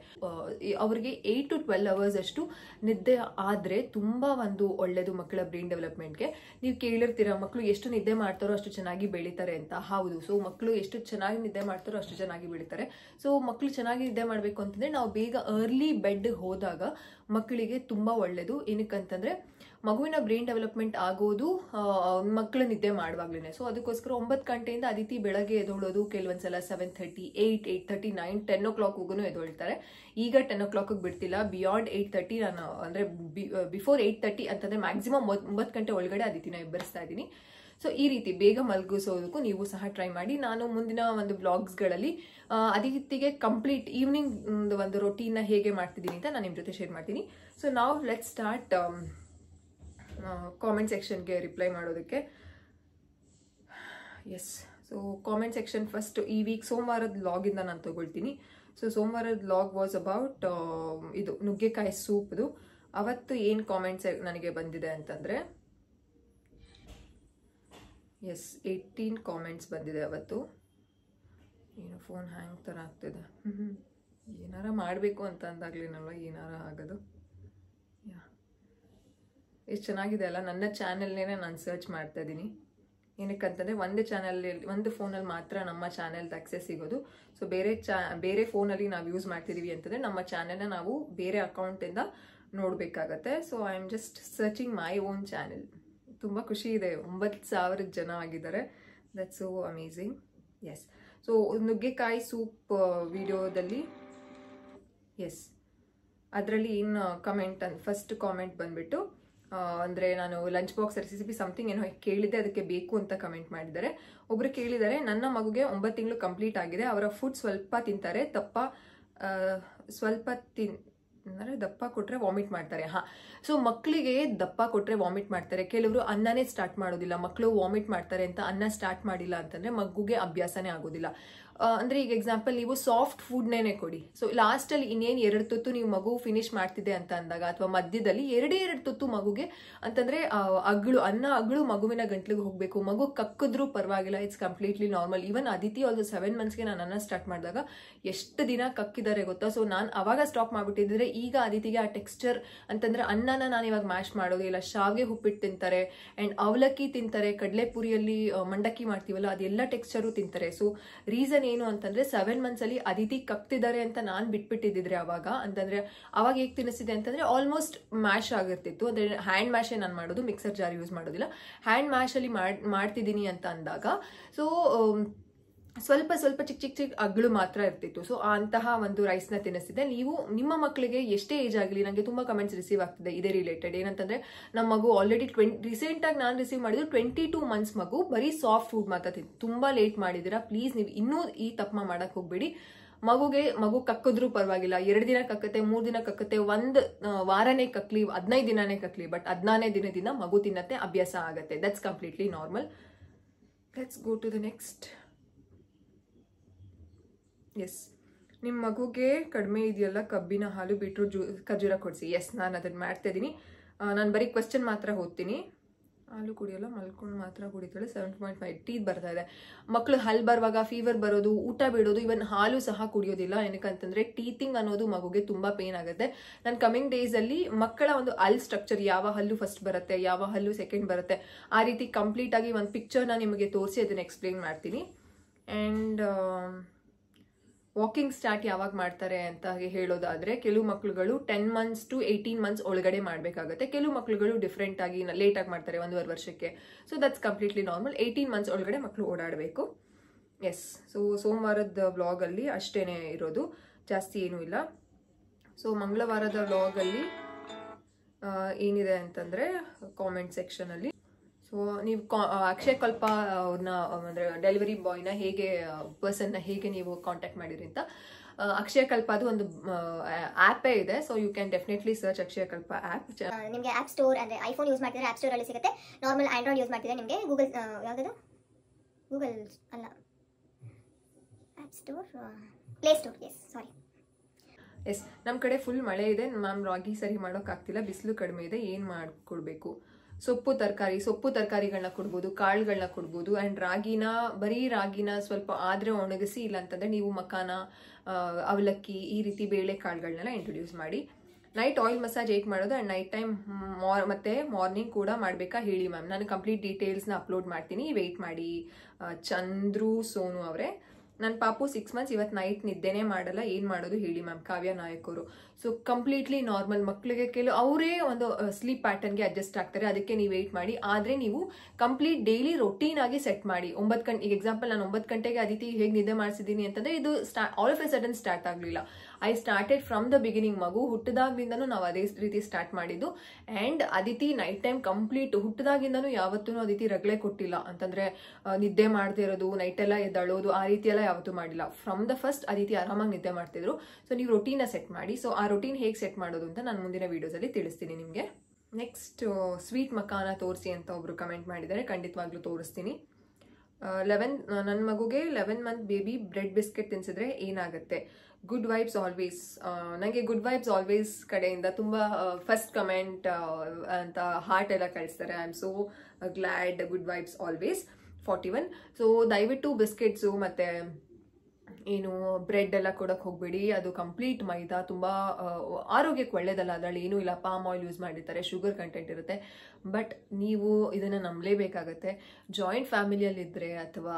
ಅವ್ರಿಗೆ 8 to 12 hours ಅಷ್ಟು ನಿದ್ದೆ ಆದ್ರೆ ತುಂಬಾ ಒಂದು ಒಳ್ಳೇದು ಮಕ್ಕಳ ಬ್ರೈನ್ ಡೆವಲಪ್ಮೆಂಟ್ಗೆ. ನೀವು ಕೇಳಿರ್ತೀರಾ ಮಕ್ಕಳು ಎಷ್ಟು ನಿದ್ದೆ ಮಾಡ್ತಾರೋ ಅಷ್ಟು ಚೆನ್ನಾಗಿ ಬೆಳೀತಾರೆ ಅಂತ. ಹೌದು. ಸೊ ಮಕ್ಕಳು ಎಷ್ಟು ಚೆನ್ನಾಗಿ ನಿದ್ದೆ ಮಾಡ್ತಾರೋ ಅಷ್ಟು ಚೆನ್ನಾಗಿ ಬೆಳೀತಾರೆ. ಸೊ ಮಕ್ಕಳು ಚೆನ್ನಾಗಿ ನಿದ್ದೆ ಮಾಡಬೇಕು ಅಂತಂದ್ರೆ ನಾವು ಬೇಗ ಅರ್ಲಿ ಬೆಡ್ ಹೋದಾಗ ಮಕ್ಕಳಿಗೆ ತುಂಬಾ ಒಳ್ಳೇದು. ಏನಕ್ಕಂತಂದ್ರೆ ಮಗುವಿನ ಬ್ರೈನ್ ಡೆವಲಪ್ಮೆಂಟ್ ಆಗೋದು ಮಕ್ಕಳು ನಿದ್ದೆ ಮಾಡುವಾಗ್ಲೇನೆ. ಸೊ ಅದಕ್ಕೋಸ್ಕರ 9 ಗಂಟೆಯಿಂದ ಅದಿತಿ ಬೆಳಗ್ಗೆ ಎದೊಳೋದು ಕೆಲವೊಂದ್ಸಲ 7:30 8 8:30 9 10 o'clock ಎದೊಳ್ತಾರೆ. ಈಗ 10 o'clock ಬಿಡ್ತಿಲ್ಲ. ಬಿಯಾಂಡ್ 8:30 ನಾನು ಅಂದ್ರೆ ಬಿಫೋರ್ 8:30 ಅಂತಂದ್ರೆ ಮ್ಯಾಕ್ಸಿಮಮ್ 9 ಗಂಟೆ ಒಳಗಡೆ ಅದಿತಿನ ಎಬ್ಬರಿಸ್ತಾ ಇದ್ದೀನಿ. ಸೊ ಈ ರೀತಿ ಬೇಗ ಮಲಗಿಸೋದಕ್ಕೂ ನೀವು ಸಹ ಟ್ರೈ ಮಾಡಿ. ನಾನು ಮುಂದಿನ ಒಂದು ಬ್ಲಾಗ್ಸ್ಗಳಲ್ಲಿ ಅದಿತಿಗೆ ಕಂಪ್ಲೀಟ್ ಈವ್ನಿಂಗ್ ಒಂದು ರೊಟೀನ್ ಹೇಗೆ ಮಾಡ್ತಿದ್ದೀನಿ ಅಂತ ನಾನು ನಿಮ್ಮ ಜೊತೆ ಶೇರ್ ಮಾಡ್ತೀನಿ. ಸೊ ನಾವು ಲೆಟ್ ಸ್ಟಾರ್ಟ್ ಕಾಮೆಂಟ್ ಸೆಕ್ಷನ್ಗೆ ರಿಪ್ಲೈ ಮಾಡೋದಕ್ಕೆ. Yes, so comment section first ಈ ವೀಕ್ ಸೋಮವಾರದ ಲಾಗಿಂದ ನಾನು ತಗೊಳ್ತೀನಿ. ಸೊ ಸೋಮವಾರದ ಲಾಗ್ ವಾಸ್ ಅಬೌಟ್ ಇದು ನುಗ್ಗೆಕಾಯಿ ಸೂಪ್ದು. ಅವತ್ತು ಏನು ಕಾಮೆಂಟ್ಸ್ ನನಗೆ ಬಂದಿದೆ ಅಂತಂದ್ರೆ ಎಸ್ 18 ಕಾಮೆಂಟ್ಸ್ ಬಂದಿದೆ ಅವತ್ತು. ಏನೋ ಫೋನ್ ಹ್ಯಾಂಗ್ ಥರ ಆಗ್ತಿದೆ. ಏನಾರ ಮಾಡಬೇಕು ಅಂತ ಅಂದಾಗ್ಲೇನಲ್ವ ಏನಾರ ಆಗೋದು. ಎಷ್ಟು ಚೆನ್ನಾಗಿದೆ ಅಲ್ಲ. ನನ್ನ ಚಾನೆಲ್ನೇ ನಾನು ಸರ್ಚ್ ಮಾಡ್ತಾ ಇದ್ದೀನಿ. ಏನಕ್ಕಂತಂದರೆ ಒಂದು ಫೋನಲ್ಲಿ ಮಾತ್ರ ನಮ್ಮ ಚಾನೆಲ್ದು ಆಕ್ಸೆಸ್ ಸಿಗೋದು. ಸೊ ಬೇರೆ ಫೋನಲ್ಲಿ ನಾವು ಯೂಸ್ ಮಾಡ್ತಿದ್ದೀವಿ ಅಂತಂದರೆ ನಮ್ಮ ಚಾನೆಲ್ನ ನಾವು ಬೇರೆ ಅಕೌಂಟಿಂದ ನೋಡಬೇಕಾಗತ್ತೆ. So I am just searching my own channel. ತುಂಬ ಖುಷಿ ಇದೆ. 9,000 ಜನ ಆಗಿದ್ದಾರೆ. That's so amazing. Yes, so ನುಗ್ಗೆಕಾಯಿ ಸೂಪ್ ವಿಡಿಯೋದಲ್ಲಿ ಎಸ್ ಅದರಲ್ಲಿ ಏನು ಕಮೆಂಟ್ ಫಸ್ಟ್ ಕಾಮೆಂಟ್ ಬಂದ್ಬಿಟ್ಟು ಅಂದರೆ ನಾನು ಲಂಚ್ ಬಾಕ್ಸ್ ರೆಸಿಪಿ ಸಮಥಿಂಗ್ ಏನೋ ಕೇಳಿದ್ದೆ, ಅದಕ್ಕೆ ಬೇಕು ಅಂತ ಕಮೆಂಟ್ ಮಾಡಿದ್ದಾರೆ. ಒಬ್ರು ಕೇಳಿದ್ದಾರೆ, ನನ್ನ ಮಗುಗೆ 9 ತಿಂಗಳು ಕಂಪ್ಲೀಟ್ ಆಗಿದೆ, ಅವರ ಫುಡ್ ಸ್ವಲ್ಪ ತಿಂತಾರೆ, ದಪ್ಪ ಕೊಟ್ರೆ ವಾಮಿಟ್ ಮಾಡ್ತಾರೆ. ಸೊ ಮಕ್ಕಳಿಗೆ ದಪ್ಪ ಕೊಟ್ರೆ ವಾಮಿಟ್ ಮಾಡ್ತಾರೆ. ಕೆಲವರು ಅನ್ನನೇ ಸ್ಟಾರ್ಟ್ ಮಾಡೋದಿಲ್ಲ. ಮಕ್ಕಳು ವಾಮಿಟ್ ಮಾಡ್ತಾರೆ ಅಂತ ಅನ್ನ ಸ್ಟಾರ್ಟ್ ಮಾಡಿಲ್ಲ ಅಂತಂದ್ರೆ ಮಗುಗೆ ಅಭ್ಯಾಸನೇ ಆಗೋದಿಲ್ಲ. ಅಂದ್ರೆ ಈಗ ಎಕ್ಸಾಂಪಲ್ ನೀವು ಸಾಫ್ಟ್ ಫುಡ್ನೇನೆ ಕೊಡಿ. ಸೊ ಲಾಸ್ಟ್ ಅಲ್ಲಿ ಇನ್ನೇನು 2 ತುತ್ತು ನೀವು ಮಗು ಫಿನಿಶ್ ಮಾಡ್ತಿದೆ ಅಂತ ಅಂದಾಗ ಅಥವಾ ಮಧ್ಯದಲ್ಲಿ 2 ತುತ್ತು ಮಗುಗೆ ಅಂತಂದ್ರೆ ಅನ್ನ ಮಗುವಿನ ಗಂಟ್ಲಿಗೆ ಹೋಗ್ಬೇಕು. ಮಗು ಕಕ್ಕಿದ್ರೂ ಪರವಾಗಿಲ್ಲ, it's completely normal. Even Aditi also 7 monthsಗೆ ನಾನು ಅನ್ನ ಸ್ಟಾರ್ಟ್ ಮಾಡಿದಾಗ ಎಷ್ಟು ದಿನ ಕಕ್ಕಿದ್ದಾರೆ ಗೊತ್ತಾ. ಸೊ ನಾನು ಅವಾಗ ಸ್ಟಾಪ್ ಮಾಡ್ಬಿಟ್ಟಿದ್ರೆ ಈಗ ಅದಿತಿಗೆ ಆ ಟೆಕ್ಸ್ಚರ್ ಅಂತಂದ್ರೆ ಅನ್ನನ ನಾನು ಇವಾಗ ಮ್ಯಾಶ್ ಮಾಡೋದು ಇಲ್ಲ. ಶಾವಿಗೆ ಉಪ್ಪಿಟ್ಟು ತಿಂತಾರೆ ಅಂಡ್ ಅವಲಕ್ಕಿ ತಿಂತಾರೆ, ಕಡಲೆಪುರಿಯಲ್ಲಿ ಮಂಡಕ್ಕಿ ಮಾಡ್ತೀವಲ್ಲ ಅದೆಲ್ಲ ಟೆಕ್ಸ್ಚರು ತಿಂತಾರೆ. ಸೊ ರೀಸನ್ ಏನು ಅಂತಂದ್ರೆ 7 months ಅಲ್ಲಿ ಅದಿತಿ ಕಕ್ತಿದ್ದಾರೆ ಅಂತ ನಾನು ಬಿಟ್ಬಿಟ್ಟಿದ್ರೆ ಅವಾಗ ಅಂತಂದ್ರೆ ಅವಾಗ ಹೇಗೆ ತಿನ್ನಿಸಿದೆ ಅಂತಂದ್ರೆ ಆಲ್ಮೋಸ್ಟ್ ಮ್ಯಾಶ್ ಆಗಿರ್ತಿತ್ತು. ಅಂದ್ರೆ ಹ್ಯಾಂಡ್ ಮ್ಯಾಶೇ ನಾನು ಮಾಡೋದು, ಮಿಕ್ಸರ್ ಜಾರ್ ಯೂಸ್ ಮಾಡೋದಿಲ್ಲ. ಹ್ಯಾಂಡ್ ಮ್ಯಾಶ್ ಅಲ್ಲಿ ಮಾಡ್ತಿದ್ದೀನಿ ಅಂತ ಅಂದಾಗ ಸೊ ಸ್ವಲ್ಪ ಸ್ವಲ್ಪ ಚಿಕ್ಕ ಚಿಕ್ಕ ಚಿಕ್ಕ ಅಗಳು ಮಾತ್ರ ಇರ್ತಿತ್ತು. ಸೊ ಅಂತಹ ಒಂದು ರೈಸ್ನ ತಿನ್ನಿಸಿದೆ. ನೀವು ನಿಮ್ಮ ಮಕ್ಕಳಿಗೆ ಎಷ್ಟೇ ಏಜ್ ಆಗಲಿ, ನನಗೆ ತುಂಬಾ ಕಮೆಂಟ್ಸ್ ರಿಸೀವ್ ಆಗ್ತಿದೆ ಇದೇ ರಿಲೇಟೆಡ್. ಏನಂತಂದ್ರೆ ನಮ್ಮ ಮಗು ಆಲ್ರೆಡಿ ರೀಸೆಂಟಾಗಿ ನಾನು ರಿಸೀವ್ ಮಾಡಿದ್ದು 22 months ಮಗು ಬರೀ ಸಾಫ್ಟ್ ಫುಡ್ ಮಾತ್ರ ತಿಂತು. ತುಂಬಾ ಲೇಟ್ ಮಾಡಿದ್ದೀರಾ, ಪ್ಲೀಸ್ ನೀವು ಇನ್ನೂ ಈ ತಪ್ಪು ಮಾಡಕ್ ಹೋಗ್ಬೇಡಿ. ಮಗು ಕಕ್ಕಿದ್ರು ಪರವಾಗಿಲ್ಲ, 2 ದಿನ ಕಕ್ಕತ್ತೆ, 3 ದಿನ ಕಕ್ಕತ್ತೆ, 1 ವಾರನೇ ಕಕ್ಲಿ, 15 ದಿನನೇ ಕಕ್ಲಿ, ಬಟ್ 14ನೇ ದಿನದಿಂದ ಮಗು ತಿನ್ನತ್ತೆ, ಅಭ್ಯಾಸ ಆಗತ್ತೆ. That's completely normal. Let's go to the next. Yes, ನಿಮ್ಮ ಮಗುಗೆ ಕಡಿಮೆ ಇದೆಯಲ್ಲ ಕಬ್ಬಿನ ಹಾಲು, ಬೀಟ್ರೂಟ್ ಖರ್ಜೂರ ಕೊಡಿಸಿ. ಎಸ್, ನಾನು ಅದನ್ನು ಮಾಡ್ತಾ ಇದ್ದೀನಿ. ನಾನು ಬರೀ ಕ್ವೆಶ್ಚನ್ ಮಾತ್ರ ಓದ್ತೀನಿ. ಹಾಲು ಕುಡಿಯೋಲ್ಲ, ಮಲ್ಕೊಂಡು ಮಾತ್ರ ಕುಡಿತಾಳೆ, 7.5 ಟೀತ್ ಬರ್ತಾ ಇದೆ. ಮಕ್ಕಳು ಹಲ್ ಬರುವಾಗ ಫೀವರ್ ಬರೋದು, ಊಟ ಬಿಡೋದು, ಇವನ್ ಹಾಲು ಸಹ ಕುಡಿಯೋದಿಲ್ಲ. ಏನಕ್ಕಂತಂದ್ರೆ ಟೀತಿಂಗ್ ಅನ್ನೋದು ಮಗುಗೆ ತುಂಬಾ ಪೇನ್ ಆಗುತ್ತೆ. ನಾನು ಕಮಿಂಗ್ ಡೇಸ್ ಅಲ್ಲಿ ಮಕ್ಕಳ ಒಂದು ಹಲ್ ಸ್ಟ್ರಕ್ಚರ್, ಯಾವ ಹಲ್ಲು ಫಸ್ಟ್ ಬರುತ್ತೆ, ಯಾವ ಹಲ್ಲು ಸೆಕೆಂಡ್ ಬರುತ್ತೆ, ಆ ರೀತಿ ಕಂಪ್ಲೀಟ್ ಆಗಿ ಒಂದು ಪಿಕ್ಚರ್ನ ನಿಮಗೆ ತೋರಿಸಿ ಅದನ್ನ ಎಕ್ಸ್ಪ್ಲೇನ್ ಮಾಡ್ತೀನಿ. ಆ್ಯಂಡ್ ವಾಕಿಂಗ್ ಸ್ಟಾರ್ಟ್ ಯಾವಾಗ ಮಾಡ್ತಾರೆ ಅಂತ ಹೇಳೋದಾದ್ರೆ, ಕೆಲವು ಮಕ್ಕಳುಗಳು 10 months to 18 months ಒಳಗಡೆ ಮಾಡಬೇಕಾಗುತ್ತೆ. ಕೆಲವು ಮಕ್ಕಳುಗಳು ಡಿಫ್ರೆಂಟ್ ಆಗಿ ಲೇಟ್ ಆಗಿ ಮಾಡ್ತಾರೆ, 1.5 ವರ್ಷಕ್ಕೆ. So that's completely normal. 18 months ಒಳಗಡೆ ಮಕ್ಕಳು ಓಡಾಡಬೇಕು. ಎಸ್, ಸೊ ಸೋಮವಾರದ ವ್ಲಾಗ್ ಅಲ್ಲಿ ಅಷ್ಟೇನೆ ಇರೋದು, ಜಾಸ್ತಿ ಏನೂ ಇಲ್ಲ. ಸೊ ಮಂಗಳವಾರದ ವ್ಲಾಗ್ ಅಲ್ಲಿ ಏನಿದೆ ಅಂತಂದ್ರೆ ಕಾಮೆಂಟ್ ಸೆಕ್ಷನ್ ಅಲ್ಲಿ ಸೊ ನೀವು ಅಕ್ಷಯ್ ಕಲ್ಪ ಅವ್ರನ್ನ ಅಂದ್ರೆ ಡೆಲಿವರಿ ಬಾಯ್ನ ಹೇಗೆ ಪರ್ಸನ್ನ ಹೇಗೆ ನೀವು ಕಾಂಟ್ಯಾಕ್ಟ್ ಮಾಡಿರಿ ಅಂತ. ಅಕ್ಷಯ್ ಕಲ್ಪ ಅದು ಒಂದು ಆ್ಯಪೇ ಇದೆ. So you can definitely search Akshay Kalpa app. ನಿಮಗೆ ಆ್ಯಪ್ ಸ್ಟೋರ್ ಅಂದರೆ ಐಫೋನ್ ಯೂಸ್ ಮಾಡ್ತಿದ್ರೆ ಆ್ಯಪ್ ಸ್ಟೋರಲ್ಲಿ ಸಿಗುತ್ತೆ. ನಾರ್ಮಲ್ ಆಂಡ್ರಾಯ್ಡ್ ಯೂಸ್ ಮಾಡ್ತಿದ್ರೆ ನಿಮಗೆ ಗೂಗಲ್ ಯಾವುದದು ಗೂಗಲ್ ಅಲ್ಲ app store play store. Yes, sorry. Yes, ನಮ್ಮ ಕಡೆ ಫುಲ್ ಮಳೆ ಇದೆ ಮ್ಯಾಮ್, ರಾಗಿ ಸರಿ ಮಾಡೋಕ್ಕಾಗ್ತಿಲ್ಲ, ಬಿಸಿಲು ಕಡಿಮೆ ಇದೆ, ಏನು ಮಾಡಿಕೊಡ್ಬೇಕು? ಸೊಪ್ಪು ತರಕಾರಿಗಳನ್ನ ಕೊಡ್ಬೋದು, ಕಾಳುಗಳನ್ನ ಕೊಡ್ಬೋದು. ಆ್ಯಂಡ್ ಬರೀ ರಾಗಿನ ಸ್ವಲ್ಪ ಆದರೆ ಒಣಗಿಸಿ, ಇಲ್ಲ ಅಂತಂದರೆ ನೀವು ಮಕಾನ, ಅವಲಕ್ಕಿ, ಈ ರೀತಿ ಬೇಳೆ ಕಾಳುಗಳನ್ನೆಲ್ಲ ಇಂಟ್ರೊಡ್ಯೂಸ್ ಮಾಡಿ. ನೈಟ್ ಆಯಿಲ್ ಮಸಾಜ್ ಹೇಗೆ ಮಾಡೋದು ಆ್ಯಂಡ್ ನೈಟ್ ಟೈಮ್ ಮತ್ತೆ ಮಾರ್ನಿಂಗ್ ಕೂಡ ಮಾಡಬೇಕಾ ಹೇಳಿ ಮ್ಯಾಮ್. ನಾನು ಕಂಪ್ಲೀಟ್ ಡೀಟೇಲ್ಸ್ನ ಅಪ್ಲೋಡ್ ಮಾಡ್ತೀನಿ, ವೆಯ್ಟ್ ಮಾಡಿ. ಚಂದ್ರು ಸೋನು ಅವರೇ, ನನ್ನ ಪಾಪು 6 months, ಇವತ್ತು ನೈಟ್ ನಿದ್ದೆನೇ ಮಾಡಲ್ಲ, ಏನು ಮಾಡೋದು ಹೇಳಿ ಮ್ಯಾಮ್. ಕಾವ್ಯ ನಾಯಕ್ ಅವರು. So completely normal. ಮಕ್ಕಳಿಗೆ ಅವರೇ ಒಂದು ಸ್ಲೀಪ್ ಪ್ಯಾಟರ್ನ್ಗೆ ಅಡ್ಜಸ್ಟ್ ಆಗ್ತಾರೆ, ಅದಕ್ಕೆ ನೀವು ವೆಯ್ಟ್ ಮಾಡಿ. ಆದರೆ ನೀವು ಕಂಪ್ಲೀಟ್ ಡೈಲಿ ರೊಟೀನ್ ಆಗಿ ಸೆಟ್ ಮಾಡಿ. 9 ಗಂಟೆ, ಈಗ ಎಕ್ಸಾಂಪಲ್ ನಾನು 9 ಗಂಟೆಗೆ ಅದಿತಿ ಹೇಗೆ ನಿದ್ದೆ ಮಾಡಿಸಿದ್ದೀನಿ ಅಂತಂದರೆ ಇದು all of a sudden start ಆಗಲಿಲ್ಲ. I started from the beginning. ಮಗು ಹುಟ್ಟಿದಾಗಿಂದನೂ ನಾವು ಅದೇ ರೀತಿ ಸ್ಟಾರ್ಟ್ ಮಾಡಿದ್ದು. And Aditi night time complete ಹುಟ್ಟಿದಾಗಿಂದನೂ ಯಾವತ್ತೂ ಅದಿತಿ ರಗಳೆ ಕೊಟ್ಟಿಲ್ಲ. ಅಂತಂದರೆ ನಿದ್ದೆ ಮಾಡದೇ ಇರೋದು, ನೈಟೆಲ್ಲ ಎದ್ದಳೋದು, ಆ ರೀತಿ ಎಲ್ಲ ಯಾವತ್ತೂ ಮಾಡಿಲ್ಲ. ಫ್ರಮ್ ದ ಫಸ್ಟ್ ಅದಿತಿ ಆರಾಮಾಗಿ ನಿದ್ದೆ ಮಾಡ್ತಿದ್ರು. ಸೊ ನೀವು ರೊಟೀನ ಸೆಟ್ ಮಾಡಿ. ಸೊ ಆ ರೊಟೀನ್ ಹೇಗೆ ಸೆಟ್ ಮಾಡೋದು ಅಂತ ನಾನು ಮುಂದಿನ ವಿಡಿಯೋಸಲ್ಲಿ ತಿಳಿಸ್ತೀನಿ ನಿಮಗೆ. ನೆಕ್ಸ್ಟ್, ಸ್ವೀಟ್ ಮಕಾನ ತೋರಿಸಿ ಅಂತ ಒಬ್ರು ಕಮೆಂಟ್ ಮಾಡಿದ್ದಾರೆ. ಖಂಡಿತವಾಗ್ಲೂ ತೋರಿಸ್ತೀನಿ. ನನ್ನ ಮಗುಗೆ 11 month ಬೇಬಿ ಬ್ರೆಡ್ ಬಿಸ್ಕೆಟ್ ತಿನ್ಸಿದ್ರೆ ಏನಾಗುತ್ತೆ? Good vibes always. ನನಗೆ ಗುಡ್ ವೈಬ್ಸ್ ಆಲ್ವೇಸ್ ಕಡೆಯಿಂದ ತುಂಬ ಫಸ್ಟ್ ಕಮೆಂಟ್ ಅಂತ ಹಾರ್ಟ್ ಎಲ್ಲ ಕಳಿಸ್ತಾರೆ. I am so glad. Good vibes always 41. So ದಯವಿಟ್ಟು ಬಿಸ್ಕೆಟ್ಸು ಮತ್ತು ಏನು ಬ್ರೆಡ್ ಎಲ್ಲ ಕೊಡೋಕೆ ಹೋಗಬೇಡಿ. ಅದು ಕಂಪ್ಲೀಟ್ ಮೈದಾ, ತುಂಬ ಆರೋಗ್ಯಕ್ಕೆ ಒಳ್ಳೇದಲ್ಲ. ಅದರಲ್ಲಿ ಏನೂ ಇಲ್ಲ, ಪಾಮ್ ಆಯಿಲ್ ಯೂಸ್ ಮಾಡಿರ್ತಾರೆ, ಶುಗರ್ ಕಂಟೆಂಟ್ ಇರುತ್ತೆ. ಬಟ್ ನೀವು ಇದನ್ನು ನಂಬಲೇಬೇಕಾಗತ್ತೆ. ಜಾಯಿಂಟ್ ಫ್ಯಾಮಿಲಿಯಲ್ಲಿದ್ದರೆ, ಅಥವಾ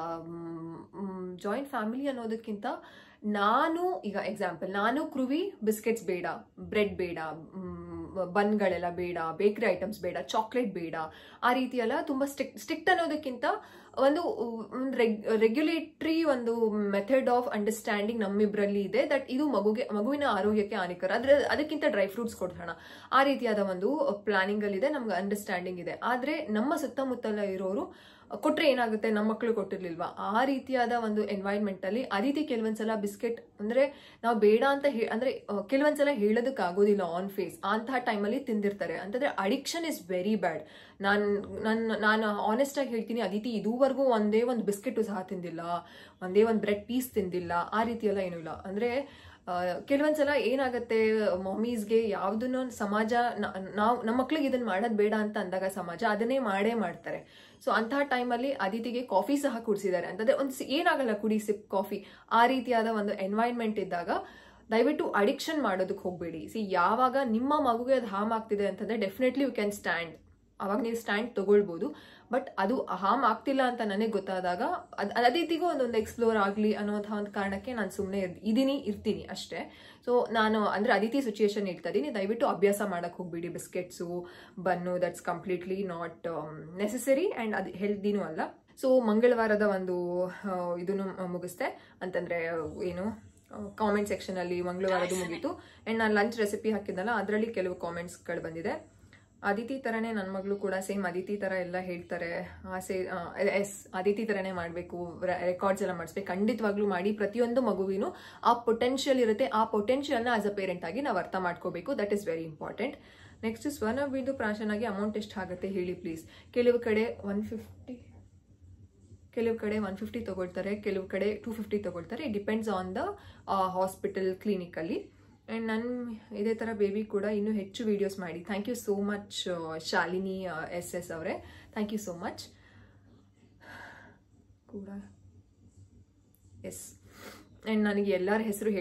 ಜಾಯಿಂಟ್ ಫ್ಯಾಮಿಲಿ ಅನ್ನೋದಕ್ಕಿಂತ ಈಗ ಎಕ್ಸಾಂಪಲ್, ನಾನು ಕೃವಿ ಬಿಸ್ಕೆಟ್ಸ್ ಬೇಡ, ಬ್ರೆಡ್ ಬೇಡ, ಬನ್ಗಳೆಲ್ಲ ಬೇಡ, ಬೇಕ್ರಿ ಐಟಮ್ಸ್ ಬೇಡ, ಚಾಕ್ಲೇಟ್ ಬೇಡ, ಆ ರೀತಿ ಎಲ್ಲ ತುಂಬ ಸ್ಟ್ರಿಕ್ಟ್ ಅನ್ನೋದಕ್ಕಿಂತ ಒಂದು ರೆಗ್ಯುಲೇಟ್ರಿ ಒಂದು ಮೆಥಡ್ ಆಫ್ ಅಂಡರ್ಸ್ಟ್ಯಾಂಡಿಂಗ್ ನಮ್ಮಿಬ್ಬರಲ್ಲಿ ಇದೆ. ದಟ್ ಇದು ಮಗುವಿನ ಆರೋಗ್ಯಕ್ಕೆ ಹಾನಿಕರ, ಅದಕ್ಕಿಂತ ಡ್ರೈ ಫ್ರೂಟ್ಸ್ ಕೊಡೋಣ, ಆ ರೀತಿಯಾದ ಒಂದು ಪ್ಲಾನಿಂಗ್ ಅಲ್ಲಿ ಇದೆ, ನಮ್ಗೆ ಅಂಡರ್ಸ್ಟ್ಯಾಂಡಿಂಗ್ ಇದೆ. ಆದ್ರೆ ನಮ್ಮ ಸುತ್ತಮುತ್ತಲ ಇರೋರು ಕೊಟ್ರೆ ಏನಾಗುತ್ತೆ, ನಮ್ಮ ಮಕ್ಕಳು ಕೊಟ್ಟಿರ್ಲಿಲ್ವಾ, ಆ ರೀತಿಯಾದ ಒಂದು ಎನ್ವೈರ್ಮೆಂಟ್ ಅಲ್ಲಿ ಅದಿತಿ ಕೆಲವೊಂದ್ಸಲ ಬಿಸ್ಕೆಟ್ ಅಂದ್ರೆ ನಾವು ಬೇಡ ಅಂತ ಅಂದ್ರೆ ಕೆಲವೊಂದ್ಸಲ ಹೇಳೋದಕ್ಕೆ ಆಗೋದಿಲ್ಲ ಆನ್ ಫೇಸ್, ಅಂತಹ ಟೈಮಲ್ಲಿ ತಿಂದಿರ್ತಾರೆ. ಅಂತಂದ್ರೆ ಅಡಿಕ್ಷನ್ ಇಸ್ ವೆರಿ ಬ್ಯಾಡ್. ನಾನು ಆನೆಸ್ಟ್ ಆಗಿ ಹೇಳ್ತೀನಿ, ಅದಿತಿ ಇದುವರೆಗೂ ಒಂದೇ ಒಂದು ಬಿಸ್ಕೆಟ್ ಸಹ ತಿಂದಿಲ್ಲ, ಒಂದೇ ಒಂದು ಬ್ರೆಡ್ ಪೀಸ್ ತಿಂದಿಲ್ಲ, ಆ ರೀತಿ ಎಲ್ಲ ಏನೂ ಇಲ್ಲ. ಅಂದ್ರೆ ಕೆಲವೊಂದ್ಸಲ ಏನಾಗುತ್ತೆ, ಮಮ್ಮೀಸ್ಗೆ ಯಾವುದನ್ನು ಸಮಾಜ ನಮ್ಮ ಮಕ್ಳಿಗೆ ಇದನ್ನ ಮಾಡೋದು ಬೇಡ ಅಂತ ಅಂದಾಗ ಸಮಾಜ ಅದನ್ನೇ ಮಾಡ್ತಾರೆ. ಸೊ ಅಂತಹ ಟೈಮಲ್ಲಿ ಅದಿತಿಗೆ ಕಾಫಿ ಸಹ ಕುಡಿಸಿದ್ದಾರೆ. ಅಂತಂದ್ರೆ ಏನಾಗಲ್ಲ, ಕುಡಿ ಸಿಪ್ ಕಾಫಿ, ಆ ರೀತಿಯಾದ ಒಂದು ಎನ್ವೈರ್ಮೆಂಟ್ ಇದ್ದಾಗ ದಯವಿಟ್ಟು ಅಡಿಕ್ಷನ್ ಮಾಡೋದಕ್ಕೆ ಹೋಗ್ಬೇಡಿ. ಯಾವಾಗ ನಿಮ್ಮ ಮಗುಗೆ ಅದು ಹಾರ್ಮ್ ಆಗ್ತಿದೆ ಅಂತಂದ್ರೆ ಡೆಫಿನೆಟ್ಲಿ ಯು ಕ್ಯಾನ್ ಸ್ಟ್ಯಾಂಡ್, ಅವಾಗ ನೀವು ಸ್ಟ್ಯಾಂಡ್ ತಗೊಳ್ಬೋದು. ಬಟ್ ಅದು ಹಾರ್ಮ್ ಆಗ್ತಿಲ್ಲ ಅಂತ ನನಗೆ ಗೊತ್ತಾದಾಗ ಅದಿತಿಗೂ ಒಂದೊಂದು ಎಕ್ಸ್ಪ್ಲೋರ್ ಆಗಲಿ ಅನ್ನೋಂಥ ಒಂದು ಕಾರಣಕ್ಕೆ ನಾನು ಸುಮ್ಮನೆ ಇರ್ತೀನಿ ಅಷ್ಟೇ. ಸೊ ನಾನು ಅಂದರೆ ಅದಿತಿ ಸಿಚುಯೇಷನ್ ಹೇಳ್ತಾ ಇದ್ದೀನಿ, ದಯವಿಟ್ಟು ಅಭ್ಯಾಸ ಮಾಡಕ್ಕೆ ಹೋಗ್ಬಿಡಿ biscuits bun, that's completely not necessary and ಅದು ಹೆಲ್ದಿನೂ ಅಲ್ಲ. ಸೊ ಮಂಗಳವಾರದ ಒಂದು ಇದನ್ನು ಮುಗಿಸ್ದೆ ಅಂತಂದರೆ ಏನು ಕಾಮೆಂಟ್ ಸೆಕ್ಷನಲ್ಲಿ ಮಂಗಳವಾರದ್ದು ಮುಗೀತು. ಆ್ಯಂಡ್ ನಾನು ಲಂಚ್ ರೆಸಿಪಿ ಹಾಕಿದ್ನಲ್ಲ ಅದರಲ್ಲಿ ಕೆಲವು ಕಾಮೆಂಟ್ಸ್ಗಳು ಬಂದಿದೆ. ಅದಿತಿ ಥರನೇ ನನ್ನ ಮಗಳು ಕೂಡ ಸೇಮ್ ಅದಿತಿ ಥರ ಎಲ್ಲ ಹೇಳ್ತಾರೆ, ಅದಿತಿ ಥರನೇ ಮಾಡಬೇಕು, ರೆಕಾರ್ಡ್ಸ್ ಎಲ್ಲ ಮಾಡಿಸ್ಬೇಕು. ಖಂಡಿತವಾಗ್ಲೂ ಮಾಡಿ. ಪ್ರತಿಯೊಂದು ಮಗುವಿನೂ ಆ ಪೊಟೆನ್ಷಿಯಲ್ ಇರುತ್ತೆ, ಆ ಪೊಟೆನ್ಷಿಯಲ್ನ ಆಸ್ ಅ ಪೇರೆಂಟ್ ಆಗಿ ನಾವು ಅರ್ಥ ಮಾಡ್ಕೋಬೇಕು. That is very important. Next ಸ್ವರ್ಣಬಿಂದು ಪ್ರಾಶನಾಗಿ ಅಮೌಂಟ್ ಎಷ್ಟು ಆಗುತ್ತೆ ಹೇಳಿ ಪ್ಲೀಸ್. ಕೆಲವು ಕಡೆ 150 ತಗೊಳ್ತಾರೆ, ಕೆಲವು ಕಡೆ 250 ತಗೊಳ್ತಾರೆ. It depends on the hospital ಕ್ಲಿನಿಕಲ್ಲಿ. ಆ್ಯಂಡ್ ನನ್ನ ಇದೇ ಥರ ಬೇಬಿ ಕೂಡ ಇನ್ನೂ ಹೆಚ್ಚು ವೀಡಿಯೋಸ್ ಮಾಡಿ. Thank you so much Shalini SS ಅವರೇ, ಥ್ಯಾಂಕ್ ಯು ಸೋ ಮಚ್ ಕೂಡ. ಎಸ್, ಆ್ಯಂಡ್ ನನಗೆ ಎಲ್ಲರ ಹೆಸರು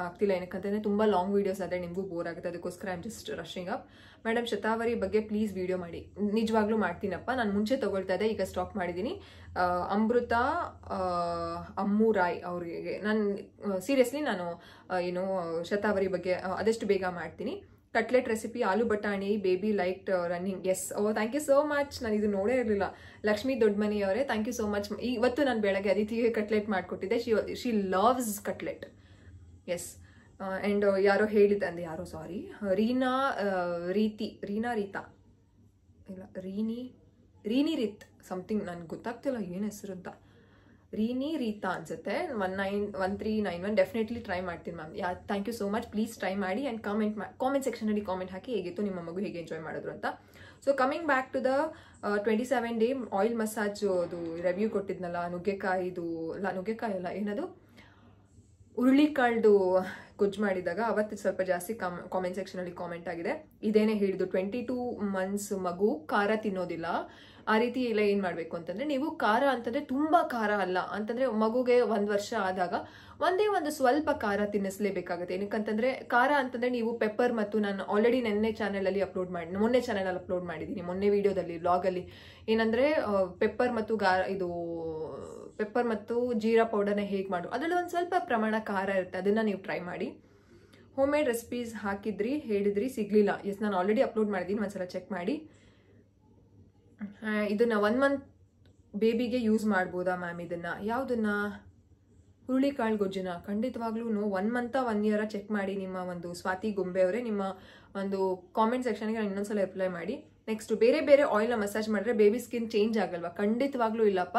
ಆಗ್ತಿಲ್ಲ, ಏನಕ್ಕಂತಂದರೆ ತುಂಬ ಲಾಂಗ್ ವೀಡಿಯೋಸ್ ಆದರೆ ನಿಮಗೂ ಬೋರ್ ಆಗುತ್ತೆ, ಅದಕ್ಕೋಸ್ಕರ I am just rushing up. Madam ಶತಾವರಿ ಬಗ್ಗೆ ಪ್ಲೀಸ್ ವಿಡಿಯೋ ಮಾಡಿ. ನಿಜವಾಗ್ಲೂ ಮಾಡ್ತೀನಪ್ಪ, ನಾನು ಮುಂಚೆ ತೊಗೊಳ್ತಾ ಇದ್ದೆ, ಈಗ ಸ್ಟಾಕ್ ಮಾಡಿದ್ದೀನಿ. ಅಮೃತ ಅಮ್ಮು ರಾಯ್ ಅವರಿಗೆ ನಾನು ಸೀರಿಯಸ್ಲಿ ನಾನು ಏನು ಶತಾವರಿ ಬಗ್ಗೆ ಆದಷ್ಟು ಬೇಗ ಮಾಡ್ತೀನಿ. ಕಟ್ಲೆಟ್ ರೆಸಿಪಿ ಆಲೂ ಬಟಾಣಿ baby like running. Yes, thank you so much. ನಾನು ಇದು ನೋಡೇ ಇರಲಿಲ್ಲ. ಲಕ್ಷ್ಮೀ ದೊಡ್ಡಮನಿಯವರೇ ಥ್ಯಾಂಕ್ ಯು ಸೋ ಮಚ್. ಇವತ್ತು ನಾನು ಬೆಳಗ್ಗೆ ಅದಿತಿಗೆ ಕಟ್ಲೆಟ್ ಮಾಡಿಕೊಟ್ಟಿದ್ದೆ. She loves cutlet. Yes, and ಯಾರೋ ಹೇಳಿದ್ದೆ ಅಂದೆ, ಯಾರೋ ಸಾರಿ, ರೀನಾ ರೀತಾ ಇಲ್ಲ ರೀನಿ ರೀತ್ ಸಮಥಿಂಗ್, ನನಗೆ ಗೊತ್ತಾಗ್ತಿಲ್ಲ ಏನು ಹೆಸರು ಅಂತ. ರೀನಿ ರೀತಾ ಅನ್ಸುತ್ತೆ. 1391 ಡೆಫಿನೆಟ್ಲಿ ಟ್ರೈ ಮಾಡ್ತೀನಿ ma'am. Thank you so much. Please try ಮಾಡಿ ಆ್ಯಂಡ್ ಕಾಮೆಂಟ್ ಸೆಕ್ಷನಲ್ಲಿ ಕಾಮೆಂಟ್ ಹಾಕಿ ಹೇಗಿತ್ತು ನಿಮ್ಮ ಮಗು, ಹೇಗೆ ಎಂಜಾಯ್ ಮಾಡಿದ್ರು ಅಂತ. So coming back to the 27 day oil massage ಅದು ರಿವ್ಯೂ ಕೊಟ್ಟಿದ್ನಲ್ಲ, ನುಗ್ಗೆಕಾಯಿ ಅಲ್ಲ ಏನದು ಹುರುಳಿಕಾಳ್ದು ಗೊಜ್ಜು ಮಾಡಿದಾಗ ಅವತ್ತು ಸ್ವಲ್ಪ ಜಾಸ್ತಿ ಕಾಮೆಂಟ್ ಸೆಕ್ಷನಲ್ಲಿ ಕಾಮೆಂಟ್ ಆಗಿದೆ. ಇದೇನೇ ಹೇಳಿದ್ದು 22 months ಮಗು ಖಾರ ತಿನ್ನೋದಿಲ್ಲ. ಆ ರೀತಿ ಎಲ್ಲ ಏನು ಮಾಡಬೇಕು ಅಂತಂದರೆ, ನೀವು ಖಾರ ಅಂತಂದರೆ ತುಂಬ ಖಾರ ಅಲ್ಲ ಅಂತಂದರೆ ಮಗುಗೆ 1 ವರ್ಷ ಆದಾಗ ಒಂದೇ ಒಂದು ಸ್ವಲ್ಪ ಖಾರ ತಿನ್ನಿಸ್ಲೇಬೇಕಾಗುತ್ತೆ. ಏನಕ್ಕಂತಂದರೆ ಖಾರ ಅಂತಂದರೆ ನೀವು ಪೆಪ್ಪರ್ ಮತ್ತು ನಾನು ಆಲ್ರೆಡಿ ಮೊನ್ನೆ ಚಾನಲಲ್ಲಿ ಅಪ್ಲೋಡ್ ಮಾಡಿದ್ದೀನಿ, ಮೊನ್ನೆ ವಿಡಿಯೋದಲ್ಲಿ ವ್ಲಾಗಲ್ಲಿ ಏನಂದರೆ ಪೆಪ್ಪರ್ ಮತ್ತು ಜೀರಾ ಪೌಡರ್ನ ಹೇಗೆ ಮಾಡು, ಅದರಲ್ಲಿ ಒಂದು ಸ್ವಲ್ಪ ಪ್ರಮಾಣ ಖಾರ ಇರುತ್ತೆ, ಅದನ್ನು ನೀವು ಟ್ರೈ ಮಾಡಿ. ಹೋಮ್ ಮೇಡ್ ರೆಸಿಪೀಸ್ ಹೇಳಿದ್ರಿ ಸಿಗಲಿಲ್ಲ. ಎಸ್, ನಾನು ಆಲ್ರೆಡಿ ಅಪ್ಲೋಡ್ ಮಾಡಿದ್ದೀನಿ, ಒಂದ್ಸಲ ಚೆಕ್ ಮಾಡಿ. ಇದನ್ನು 1 month ಬೇಬಿಗೆ ಯೂಸ್ ಮಾಡ್ಬೋದಾ ಮ್ಯಾಮ್? ಇದನ್ನು ಯಾವುದನ್ನ ಹುರುಳಿಕಾಳು ಗೊಜ್ಜುನ? ಖಂಡಿತವಾಗ್ಲೂ 1 month 1 year ಚೆಕ್ ಮಾಡಿ. ನಿಮ್ಮ ಒಂದು ಸ್ವಾತಿ ಗೊಂಬೆ ಅವರೇ ನಿಮ್ಮ ಒಂದು ಕಾಮೆಂಟ್ ಸೆಕ್ಷನ್ಗೆ ನಾನು ಇನ್ನೊಂದ್ಸಲ ರಿಪ್ಲೈ ಮಾಡಿ. ನೆಕ್ಸ್ಟ್, ಬೇರೆ ಆಯಿಲ್ನ ಮಸಾಜ್ ಮಾಡಿದ್ರೆ ಬೇಬಿ ಸ್ಕಿನ್ ಚೇಂಜ್ ಆಗಲ್ವಾ? ಖಂಡಿತವಾಗ್ಲೂ ಇಲ್ಲಪ್ಪ.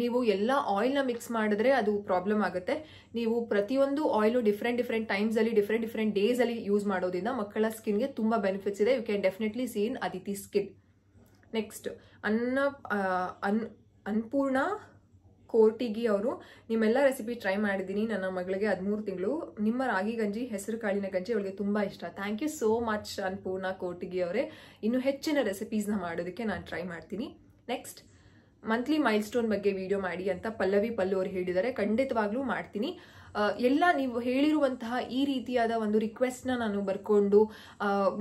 ನೀವು ಎಲ್ಲ ಆಯಿಲ್ನ ಮಿಕ್ಸ್ ಮಾಡಿದ್ರೆ ಅದು ಪ್ರಾಬ್ಲಮ್ ಆಗುತ್ತೆ. ನೀವು ಪ್ರತಿಯೊಂದು ಆಯಿಲು ಡಿಫ್ರೆಂಟ್ ಟೈಮ್ಸಲ್ಲಿ ಡಿಫ್ರೆಂಟ್ ಡೇಸಲ್ಲಿ ಯೂಸ್ ಮಾಡೋದ್ರಿಂದ ಮಕ್ಕಳ ಸ್ಕಿನ್ಗೆ ತುಂಬ ಬೆನಿಫಿಟ್ಸ್ ಇದೆ. You can definitely see in Aditi skin. Next, Annapurna Kortigi ಅವರು, ನಿಮ್ಮೆಲ್ಲ ರೆಸಿಪಿ ಟ್ರೈ ಮಾಡಿದ್ದೀನಿ. ನನ್ನ ಮಗಳಿಗೆ 13 ತಿಂಗಳು. ನಿಮ್ಮ ರಾಗಿ ಗಂಜಿ, ಹೆಸರು ಕಾಳಿನ ಗಂಜಿ ಅವಳಿಗೆ ತುಂಬ ಇಷ್ಟ. Thank you so much Annapurna Kortigi ಅವರೇ. ಇನ್ನೂ ಹೆಚ್ಚಿನ ರೆಸಿಪೀಸ್ನ ಮಾಡೋದಕ್ಕೆ ನಾನು ಟ್ರೈ ಮಾಡ್ತೀನಿ. ನೆಕ್ಸ್ಟ್, ಮಂತ್ಲಿ ಮೈಲ್ ಸ್ಟೋನ್ ಬಗ್ಗೆ ವಿಡಿಯೋ ಮಾಡಿ ಅಂತ ಪಲ್ಲವಿ ಪಲ್ಲು ಅವರು ಹೇಳಿದ್ದಾರೆ. ಖಂಡಿತವಾಗ್ಲೂ ಮಾಡ್ತೀನಿ. ಎಲ್ಲ ನೀವು ಹೇಳಿರುವಂತಹ ಈ ರೀತಿಯಾದ ಒಂದು ರಿಕ್ವೆಸ್ಟ್ನ ನಾನು ಬರ್ಕೊಂಡು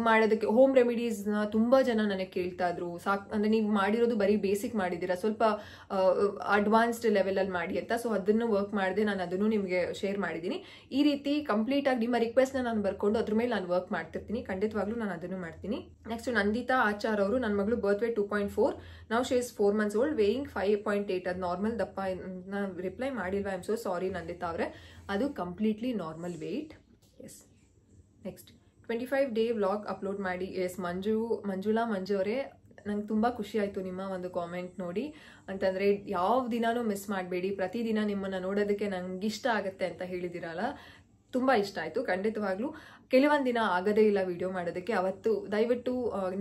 ಮಾಡೋದಕ್ಕೆ, ಹೋಮ್ ರೆಮಿಡೀಸ್ನ ತುಂಬ ಜನ ನನಗೆ ಕೇಳ್ತಾ ಇದ್ರು. ಅಂದರೆ ನೀವು ಮಾಡಿರೋದು ಬರೀ ಬೇಸಿಕ್ ಮಾಡಿದ್ದೀರಾ, ಸ್ವಲ್ಪ ಅಡ್ವಾನ್ಸ್ಡ್ ಲೆವೆಲಲ್ಲಿ ಮಾಡಿ ಅಂತ. ಸೊ ಅದನ್ನು ವರ್ಕ್ ಮಾಡಿದೆ, ನಾನು ಅದನ್ನು ನಿಮಗೆ ಶೇರ್ ಮಾಡಿದ್ದೀನಿ. ಈ ರೀತಿ ಕಂಪ್ಲೀಟಾಗಿ ನಿಮ್ಮ ರಿಕ್ವೆಸ್ಟ್ನ ನಾನು ಬರ್ಕೊಂಡು ಅದ್ರ ಮೇಲೆ ನಾನು ವರ್ಕ್ ಮಾಡ್ತಿರ್ತೀನಿ. ಖಂಡಿತವಾಗ್ಲೂ ನಾನು ಅದನ್ನು ಮಾಡ್ತೀನಿ. ನೆಕ್ಸ್ಟ್, ನಂದಿತಾ ಆಚಾರ್ ಅವರು, ನನ್ನ ಮಗಳು ಬರ್ತ್ ವೇಟ್ 2.4, ನಾವು she is 4 months old, weighing 5.8, ಅದು ನಾರ್ಮಲ್ ದಪ್ಪ. ನಾನು ರಿಪ್ಲೈ ಮಾಡಿಲ್ವಾ? I am so sorry Nandita ಅವರೇ, ಅದು completely normal weight. Yes. Next, 25 day vlog upload ಮಾಡಿ. ಎಸ್, ಮಂಜು ಅವರೇ, ನಂಗೆ ತುಂಬ ಖುಷಿ ಆಯಿತು ನಿಮ್ಮ ಒಂದು ಕಾಮೆಂಟ್ ನೋಡಿ. ಅಂತಂದರೆ ಯಾವ ದಿನಾನೂ ಮಿಸ್ ಮಾಡಬೇಡಿ, ಪ್ರತಿದಿನ ನಿಮ್ಮನ್ನು ನೋಡೋದಕ್ಕೆ ನಂಗೆ ಇಷ್ಟ ಆಗುತ್ತೆ ಅಂತ ಹೇಳಿದಿರಲ್ಲ, ತುಂಬ ಇಷ್ಟ ಆಯಿತು. ಖಂಡಿತವಾಗ್ಲೂ ಕೆಲವೊಂದು ದಿನ ಆಗದೇ ಇಲ್ಲ ವಿಡಿಯೋ ಮಾಡೋದಕ್ಕೆ, ಅವತ್ತು ದಯವಿಟ್ಟು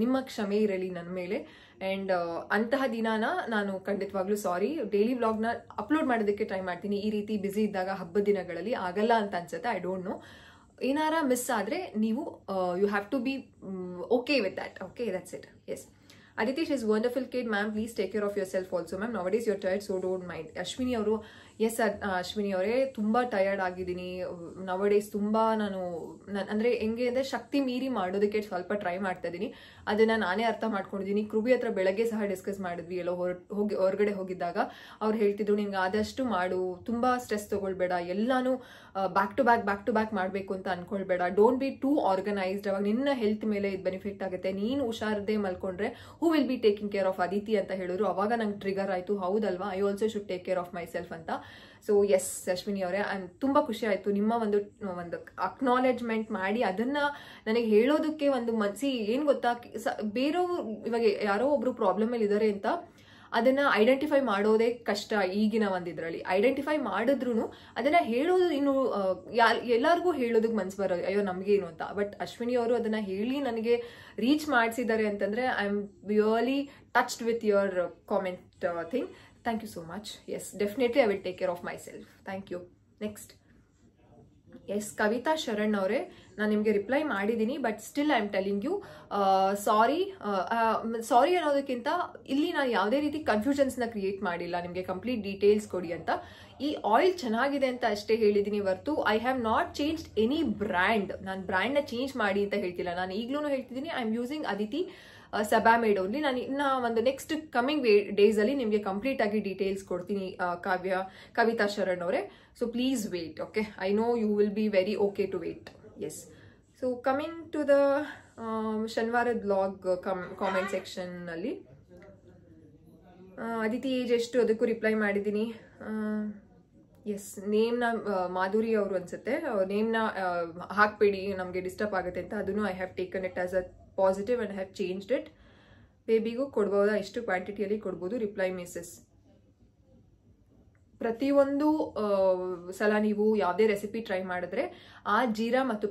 ನಿಮ್ಮ ಕ್ಷಮೆ ಇರಲಿ ನನ್ನ ಮೇಲೆ. ಆ್ಯಂಡ್ ಅಂತಹ ದಿನಾನ ನಾನು ಖಂಡಿತವಾಗ್ಲೂ ಸಾರಿ. ಡೈಲಿ ವ್ಲಾಗ್ನ ಅಪ್ಲೋಡ್ ಮಾಡೋದಕ್ಕೆ ಟ್ರೈ ಮಾಡ್ತೀನಿ. ಈ ರೀತಿ ಬ್ಯುಸಿ ಇದ್ದಾಗ ಹಬ್ಬದ ದಿನಗಳಲ್ಲಿ ಆಗಲ್ಲ ಅಂತ ಅನ್ಸುತ್ತೆ, ಐ ಡೋಂಟ್ ನೋ. ಏನಾರ ಮಿಸ್ ಆದರೆ ನೀವು you have to be okay with that. Okay, that's it. Yes. Aditi, she is wonderful kid, ma'am. Please take care of yourself also, ma'am. Nowadays you're tired, so don't mind. Ashwini ಅವರು, S Ashwini ಅವರೇ, ತುಂಬ tired ಆಗಿದ್ದೀನಿ nowadays. ತುಂಬ ನಾನು ಅಂದರೆ ಹೆಂಗೆ ಅಂದರೆ ಶಕ್ತಿ ಮೀರಿ ಮಾಡೋದಕ್ಕೆ ಸ್ವಲ್ಪ ಟ್ರೈ ಮಾಡ್ತಾ ಇದ್ದೀನಿ. ಅದನ್ನು ನಾನೇ ಅರ್ಥ ಮಾಡ್ಕೊಂಡಿದ್ದೀನಿ. ಕೃಬಿ ಹತ್ರ ಬೆಳಗ್ಗೆ ಸಹ ಡಿಸ್ಕಸ್ ಮಾಡಿದ್ವಿ, ಎಲ್ಲೋ ಹೊರಗಡೆ ಹೋಗಿದ್ದಾಗ. ಅವ್ರು ಹೇಳ್ತಿದ್ರು ನಿಮ್ಗೆ ಆದಷ್ಟು ಮಾಡು, ತುಂಬ ಸ್ಟ್ರೆಸ್ ತೊಗೊಳ್ಬೇಡ, ಎಲ್ಲಾನು ಬ್ಯಾಕ್ ಟು ಬ್ಯಾಕ್ ಮಾಡಬೇಕು ಅಂತ ಅನ್ಕೊಳ್ಬೇಡ, ಡೋಂಟ್ ಬಿ ಟೂ ಆರ್ಗನೈಸ್ಡ್. ಅವಾಗ ನಿನ್ನ ಹೆಲ್ತ್ ಮೇಲೆ ಇದು ಬೆನಿಫಿಟ್ ಆಗುತ್ತೆ. ನೀನು ಹುಷಾರದೆ ಮಲ್ಕೊಂಡ್ರೆ who will be taking care of Aditi ಅಂತ ಹೇಳಿದ್ರು. ಅವಾಗ ನಂಗೆ ಟ್ರಿಗರ್ ಆಯಿತು, ಹೌದಲ್ವಾ, I also should take care of myself ಅಂತ. ಸೊ ಎಸ್ ಅಶ್ವಿನಿ ಅವರೇ, ತುಂಬ ಖುಷಿ ಆಯಿತು ನಿಮ್ಮ ಒಂದು ಅಕ್ನಾಲೆಜ್ಮೆಂಟ್ ಮಾಡಿ ಅದನ್ನು ನನಗೆ ಹೇಳೋದಕ್ಕೆ. ಒಂದು ಮನಸ್ಸಿ ಏನು ಗೊತ್ತಾ, ಬೇರೆಯವ್ರು ಇವಾಗ ಯಾರೋ ಒಬ್ರು ಪ್ರಾಬ್ಲಮಲ್ಲಿ ಇದ್ದಾರೆ ಅಂತ ಅದನ್ನ ಐಡೆಂಟಿಫೈ ಮಾಡೋದೇ ಕಷ್ಟ ಈಗಿನ ಒಂದಿದ್ರಲ್ಲಿ. ಐಡೆಂಟಿಫೈ ಮಾಡಿದ್ರು ಅದನ್ನ ಹೇಳೋದು ಇನ್ನು ಎಲ್ಲರಿಗೂ ಹೇಳೋದಕ್ಕೆ ಮನ್ಸು ಬರೋದು, ಅಯ್ಯೋ ನಮ್ಗೆ ಏನು ಅಂತ. ಬಟ್ ಅಶ್ವಿನಿ ಅವರು ಅದನ್ನ ಹೇಳಿ ನನಗೆ ರೀಚ್ ಮಾಡಿಸಿದ್ದಾರೆ ಅಂತಂದ್ರೆ I am really touched with your comment thing. Thank you so much. Yes, definitely I will take care of myself. Thank you. Next, yes Kavita Sharan ಅವರೇ, ನಾನು ನಿಮಗೆ ರಿಪ್ಲೈ ಮಾಡಿದ್ದೀನಿ, but still I am telling you sorry ಅನ್ನೋದಕ್ಕಿಂತ ಇಲ್ಲಿ ನಾನು ಯಾವುದೇ ರೀತಿ ಕನ್ಫ್ಯೂಷನ್ಸ್ನ create ಮಾಡಿಲ್ಲ. ನಿಮಗೆ ಕಂಪ್ಲೀಟ್ ಡೀಟೇಲ್ಸ್ ಕೊಡಿ ಅಂತ. ಈ ಆಯಿಲ್ ಚೆನ್ನಾಗಿದೆ ಅಂತ ಅಷ್ಟೇ ಹೇಳಿದ್ದೀನಿ ಹೊರತು I have not changed any brand. ನಾನು ಬ್ರ್ಯಾಂಡ್ನ ಚೇಂಜ್ ಮಾಡಿ ಅಂತ ಹೇಳ್ತಿಲ್ಲ. ನಾನು ಈಗಲೂ ಹೇಳ್ತಿದ್ದೀನಿ, I am using Aditi Sebamed only. ನಾನು ಇನ್ನು ಒಂದು ನೆಕ್ಸ್ಟ್ ಕಮಿಂಗ್ ಡೇಸಲ್ಲಿ ನಿಮಗೆ ಕಂಪ್ಲೀಟ್ ಆಗಿ ಡೀಟೇಲ್ಸ್ ಕೊಡ್ತೀನಿ ಕವಿತಾ ಶರಣ್ ಅವರೇ. So please wait. Okay, I know you will be very okay to wait. Yes, so coming to the ಶನಿವಾರದ ಬ್ಲಾಗ್ ಕಾಮೆಂಟ್ ಸೆಕ್ಷನ್ನಲ್ಲಿ ಅದಿತಿ ಏಜ್ ಎಷ್ಟು ಅದಕ್ಕೂ ರಿಪ್ಲೈ ಮಾಡಿದ್ದೀನಿ. ಎಸ್, ನೇಮ್ನ ಮಾಧುರಿ ಅವರು ಅನ್ಸುತ್ತೆ, ನೇಮ್ನ ಹಾಕ್ಬೇಡಿ ನಮಗೆ ಡಿಸ್ಟರ್ಬ್ ಆಗುತ್ತೆ ಅಂತ. ಅದನ್ನು I have taken it as a positive and have changed it. ಬೇಬಿಗೂ ಕೊಡ್ಬೋದಾ, ಎಷ್ಟು ಕ್ವಾಂಟಿಟಿಯಲ್ಲಿ ಕೊಡ್ಬೋದು? Reply Mrs. ಪ್ರತಿಯೊಂದು ಸಲ ನೀವು ಯಾವುದೇ ರೆಸಿಪಿ ಟ್ರೈ ಮಾಡಿದ್ರೆ ಆ ಜೀರಾ ಮತ್ತು